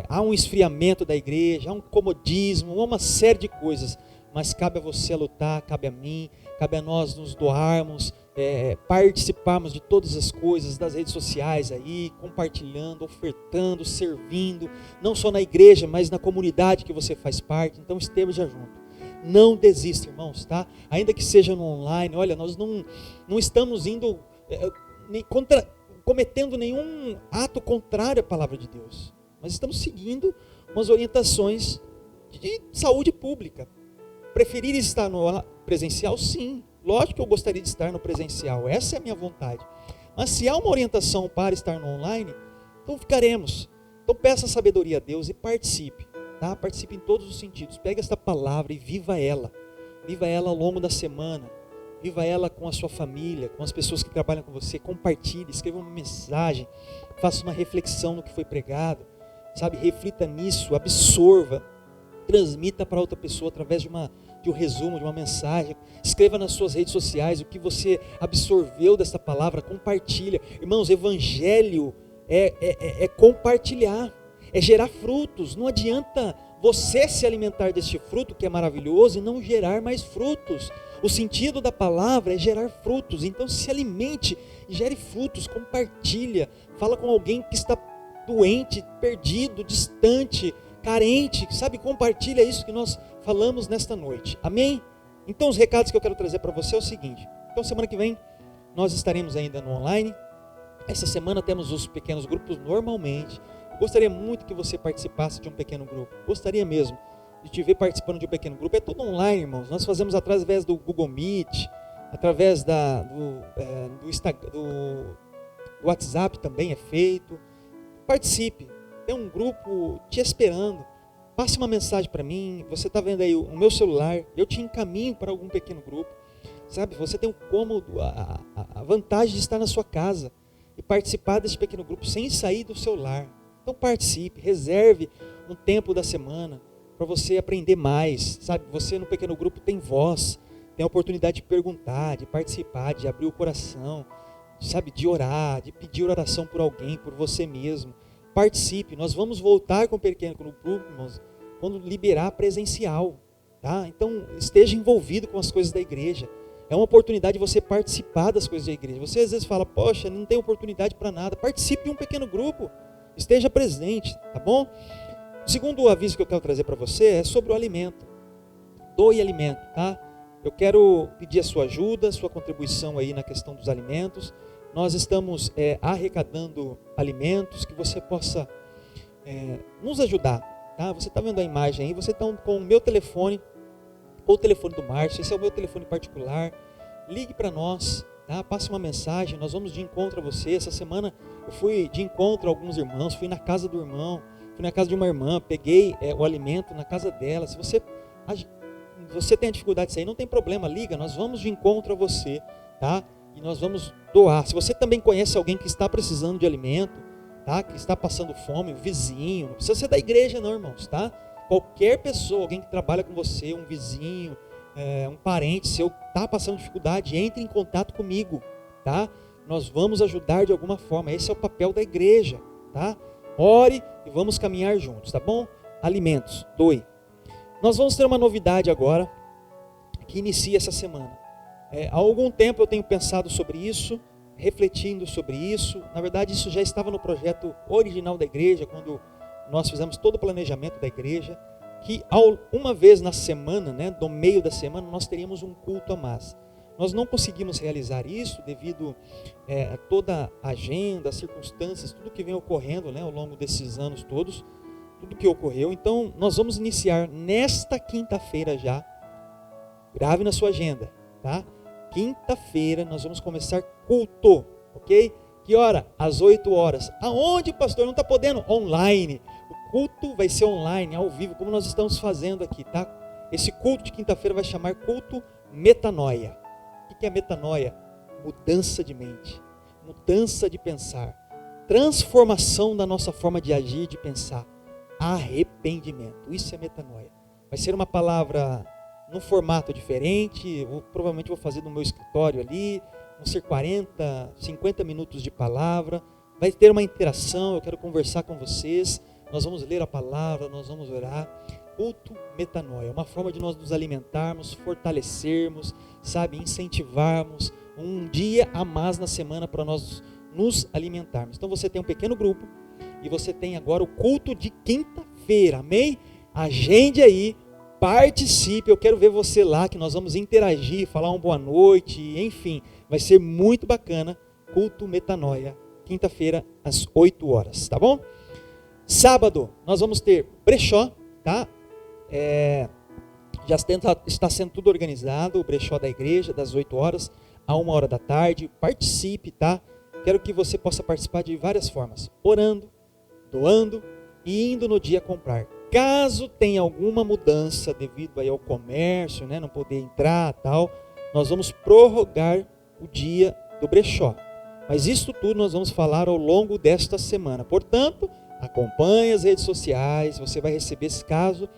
há um esfriamento da igreja, há um comodismo, há uma série de coisas, mas cabe a você lutar, cabe a mim, cabe a nós nos doarmos, participarmos de todas as coisas das redes sociais aí, compartilhando, ofertando, servindo, não só na igreja, mas na comunidade que você faz parte. Então esteja junto, não desista, irmãos, tá? Ainda que seja no online, olha, nós não estamos indo cometendo nenhum ato contrário à palavra de Deus, mas estamos seguindo umas orientações de saúde pública. Preferir estar no presencial? Sim. Lógico que eu gostaria de estar no presencial. Essa é a minha vontade. Mas se há uma orientação para estar no online, então ficaremos. Então peça sabedoria a Deus e participe. Tá? Participe em todos os sentidos. Pegue esta palavra e viva ela. Viva ela ao longo da semana. viva ela com a sua família, com as pessoas que trabalham com você. Compartilhe, escreva uma mensagem, faça uma reflexão no que foi pregado, sabe? Reflita nisso, absorva, transmita para outra pessoa através de um resumo, de uma mensagem. Escreva nas suas redes sociais o que você absorveu dessa palavra, compartilha. Irmãos, evangelho é compartilhar, é gerar frutos. Não adianta você se alimentar deste fruto que é maravilhoso e não gerar mais frutos. O sentido da palavra é gerar frutos. Então se alimente e gere frutos, compartilha. Fala com alguém que está doente, perdido, distante, carente, sabe? Compartilha isso que nós falamos nesta noite. Amém? Então os recados que eu quero trazer para você é o seguinte. Então semana que vem nós estaremos ainda no online. Essa semana temos os pequenos grupos normalmente. Gostaria muito que você participasse de um pequeno grupo. Gostaria mesmo de te ver participando de um pequeno grupo. É tudo online, irmãos. Nós fazemos através do Google Meet, através do Instagram, do WhatsApp também é feito. Participe. Tem um grupo te esperando. Passe uma mensagem para mim. Você está vendo aí o meu celular. Eu te encaminho para algum pequeno grupo. Sabe, você tem o cômodo, a vantagem de estar na sua casa e participar desse pequeno grupo sem sair do seu lar. Então participe, reserve um tempo da semana para você aprender mais, sabe? Você no pequeno grupo tem voz, tem a oportunidade de perguntar, de participar, de abrir o coração, sabe? De orar, de pedir oração por alguém, por você mesmo. Participe, nós vamos voltar com o pequeno grupo, irmãos, quando liberar presencial, tá? Então esteja envolvido com as coisas da igreja. É uma oportunidade de você participar das coisas da igreja. Você às vezes fala, poxa, não tem oportunidade para nada. Participe de um pequeno grupo. Esteja presente, tá bom? O segundo aviso que eu quero trazer para você é sobre o alimento. Doe alimento, tá? Eu quero pedir a sua ajuda, sua contribuição aí na questão dos alimentos. Nós estamos arrecadando alimentos que você possa nos ajudar, tá? Você está vendo a imagem aí, você está com o meu telefone, ou o telefone do Márcio, esse é o meu telefone particular. Ligue para nós, tá? Passe uma mensagem, nós vamos de encontro a você. Essa semana eu fui de encontro a alguns irmãos, fui na casa do irmão, fui na casa de uma irmã, peguei o alimento na casa dela. Se você tem a dificuldade de sair, não tem problema, liga, nós vamos de encontro a você, tá? E nós vamos doar. Se você também conhece alguém que está precisando de alimento, tá? Que está passando fome, o vizinho, não precisa ser da igreja não, irmãos, tá? Qualquer pessoa, alguém que trabalha com você, um vizinho, um parente seu, está passando dificuldade, entre em contato comigo, tá? Nós vamos ajudar de alguma forma. Esse é o papel da igreja, tá? Ore e vamos caminhar juntos, tá bom? Alimentos, doe. Nós vamos ter uma novidade agora, que inicia essa semana. Há algum tempo eu tenho pensado sobre isso, refletindo sobre isso. Na verdade, isso já estava no projeto original da igreja, quando nós fizemos todo o planejamento da igreja, que uma vez na semana, né, no meio da semana, nós teríamos um culto a mais. Nós não conseguimos realizar isso devido a toda a agenda, as circunstâncias, tudo que vem ocorrendo, né, ao longo desses anos todos, tudo que ocorreu. Então, nós vamos iniciar nesta quinta-feira já, grave na sua agenda, tá? Quinta-feira nós vamos começar culto, ok? Que hora? Às 8 horas. Aonde, pastor? Não está podendo? Online. O culto vai ser online, ao vivo, como nós estamos fazendo aqui, tá? Esse culto de quinta-feira vai chamar culto metanoia. O que é metanoia? Mudança de mente, mudança de pensar, transformação da nossa forma de agir, de pensar, arrependimento. Isso é metanoia. Vai ser uma palavra num formato diferente, provavelmente vou fazer no meu escritório ali, vão ser 40, 50 minutos de palavra, vai ter uma interação, eu quero conversar com vocês, nós vamos ler a palavra, nós vamos orar. Culto metanoia, uma forma de nós nos alimentarmos, fortalecermos, sabe, incentivarmos um dia a mais na semana para nós nos alimentarmos. Então você tem um pequeno grupo e você tem agora o culto de quinta-feira, amém? Agende aí, participe, eu quero ver você lá, que nós vamos interagir, falar uma boa noite, enfim, vai ser muito bacana. Culto metanoia, quinta-feira às 8 horas, tá bom? Sábado nós vamos ter brechó, tá? Já está sendo tudo organizado, o brechó da igreja, das 8 horas a 1 hora da tarde. Participe, tá? Quero que você possa participar de várias formas, orando, doando e indo no dia comprar. Caso tenha alguma mudança devido aí ao comércio, né, não poder entrar, tal, nós vamos prorrogar o dia do brechó. Mas isso tudo nós vamos falar ao longo desta semana. Portanto, acompanhe as redes sociais, você vai receber, se caso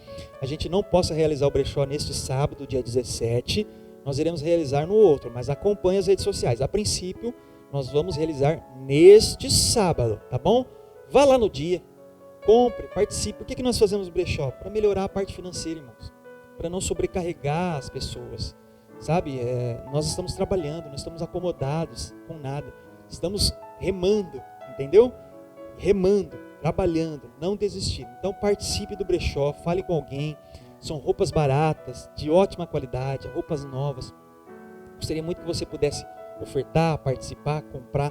a gente não possa realizar o brechó neste sábado, dia 17, nós iremos realizar no outro, mas acompanhe as redes sociais. A princípio, nós vamos realizar neste sábado, tá bom? Vá lá no dia, compre, participe. Por que nós fazemos o brechó? Para melhorar a parte financeira, irmãos. Para não sobrecarregar as pessoas, sabe? Nós estamos trabalhando, não estamos acomodados com nada. Estamos remando, entendeu? Remando, trabalhando, não desistindo. Então participe do brechó, fale com alguém. São roupas baratas, de ótima qualidade, roupas novas. Gostaria muito que você pudesse ofertar, participar, comprar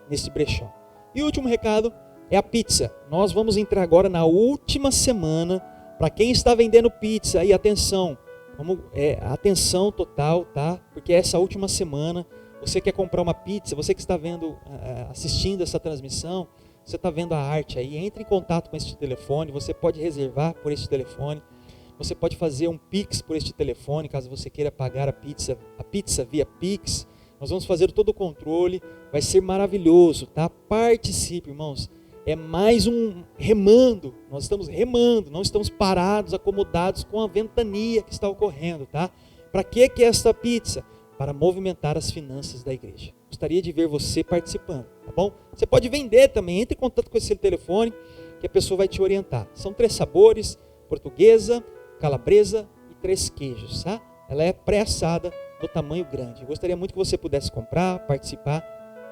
nesse brechó. E o último recado é a pizza. Nós vamos entrar agora na última semana. Para quem está vendendo pizza, aí atenção, atenção total, tá? Porque essa última semana, você quer comprar uma pizza, você que está assistindo essa transmissão, você está vendo a arte aí, entre em contato com este telefone, você pode reservar por este telefone, você pode fazer um Pix por este telefone, caso você queira pagar a pizza via Pix. Nós vamos fazer todo o controle, vai ser maravilhoso, tá? Participe, irmãos. É mais um remando, nós estamos remando, não estamos parados, acomodados com a ventania que está ocorrendo, tá? Para que é essa pizza? Para movimentar as finanças da igreja. Gostaria de ver você participando, tá bom? Você pode vender também, entre em contato com esse telefone, que a pessoa vai te orientar. São 3 sabores, portuguesa, calabresa e 3 queijos, tá? Ela é pré-assada do tamanho grande. Eu gostaria muito que você pudesse comprar, participar.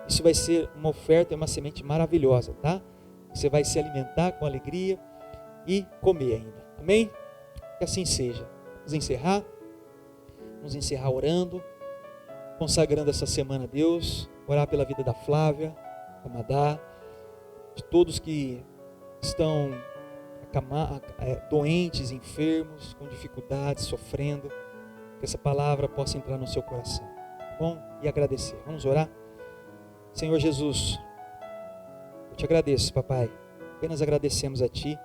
Isso vai ser uma oferta e uma semente maravilhosa, tá? Você vai se alimentar com alegria e comer ainda. Amém? Que assim seja. Vamos encerrar orando, consagrando essa semana a Deus, orar pela vida da Flávia, da Madá, de todos que estão doentes, enfermos, com dificuldades, sofrendo, que essa palavra possa entrar no seu coração, tá bom? E agradecer. Vamos orar? Senhor Jesus, eu te agradeço, papai, apenas agradecemos a ti,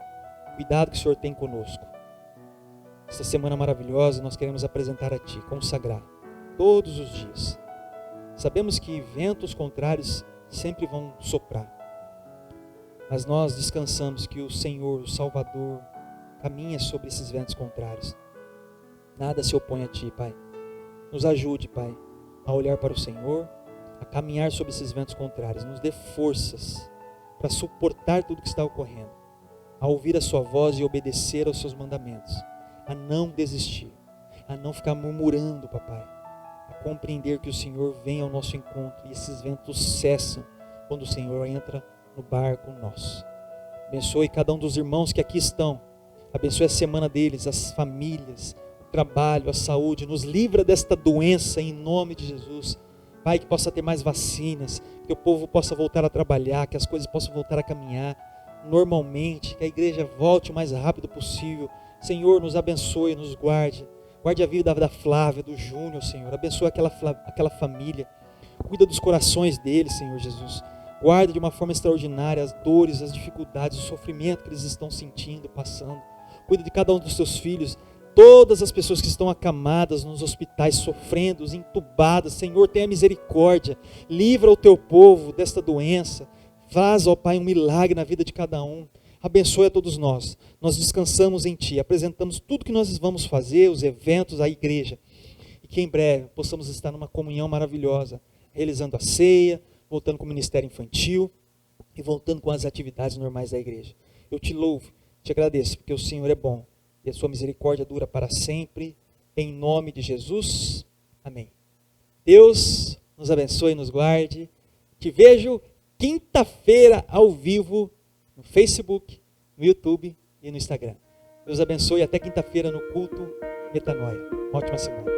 o cuidado que o Senhor tem conosco. Esta semana maravilhosa nós queremos apresentar a ti, consagrar, todos os dias. Sabemos que ventos contrários sempre vão soprar, mas nós descansamos que o Senhor, o Salvador, caminha sobre esses ventos contrários. Nada se opõe a ti, Pai. Nos ajude, Pai, a olhar para o Senhor, a caminhar sobre esses ventos contrários. Nos dê forças para suportar tudo que está ocorrendo, a ouvir a sua voz e obedecer aos seus mandamentos, a não desistir, a não ficar murmurando, papai, a compreender que o Senhor vem ao nosso encontro e esses ventos cessam quando o Senhor entra no barco nosso. Abençoe cada um dos irmãos que aqui estão, abençoe a semana deles, as famílias, o trabalho, a saúde, nos livra desta doença em nome de Jesus. Pai, que possa ter mais vacinas, que o povo possa voltar a trabalhar, que as coisas possam voltar a caminhar normalmente, que a igreja volte o mais rápido possível. Senhor, nos abençoe, nos guarde. Guarde a vida da Flávia, do Júnior, Senhor. Abençoe aquela família. Cuida dos corações deles, Senhor Jesus. Guarda de uma forma extraordinária as dores, as dificuldades, o sofrimento que eles estão sentindo, passando. Cuida de cada um dos seus filhos. Todas as pessoas que estão acamadas nos hospitais, sofrendo, entubadas, Senhor, tenha misericórdia, livra o teu povo desta doença, faz, ó Pai, um milagre na vida de cada um, abençoe a todos nós descansamos em Ti, apresentamos tudo que nós vamos fazer, os eventos, a igreja, e que em breve possamos estar numa comunhão maravilhosa, realizando a ceia, voltando com o ministério infantil, e voltando com as atividades normais da igreja. Eu te louvo, te agradeço, porque o Senhor é bom, e a sua misericórdia dura para sempre, em nome de Jesus, amém. Deus nos abençoe e nos guarde. Te vejo quinta-feira ao vivo no Facebook, no YouTube e no Instagram. Deus abençoe, até quinta-feira no culto Metanoia. Uma ótima semana.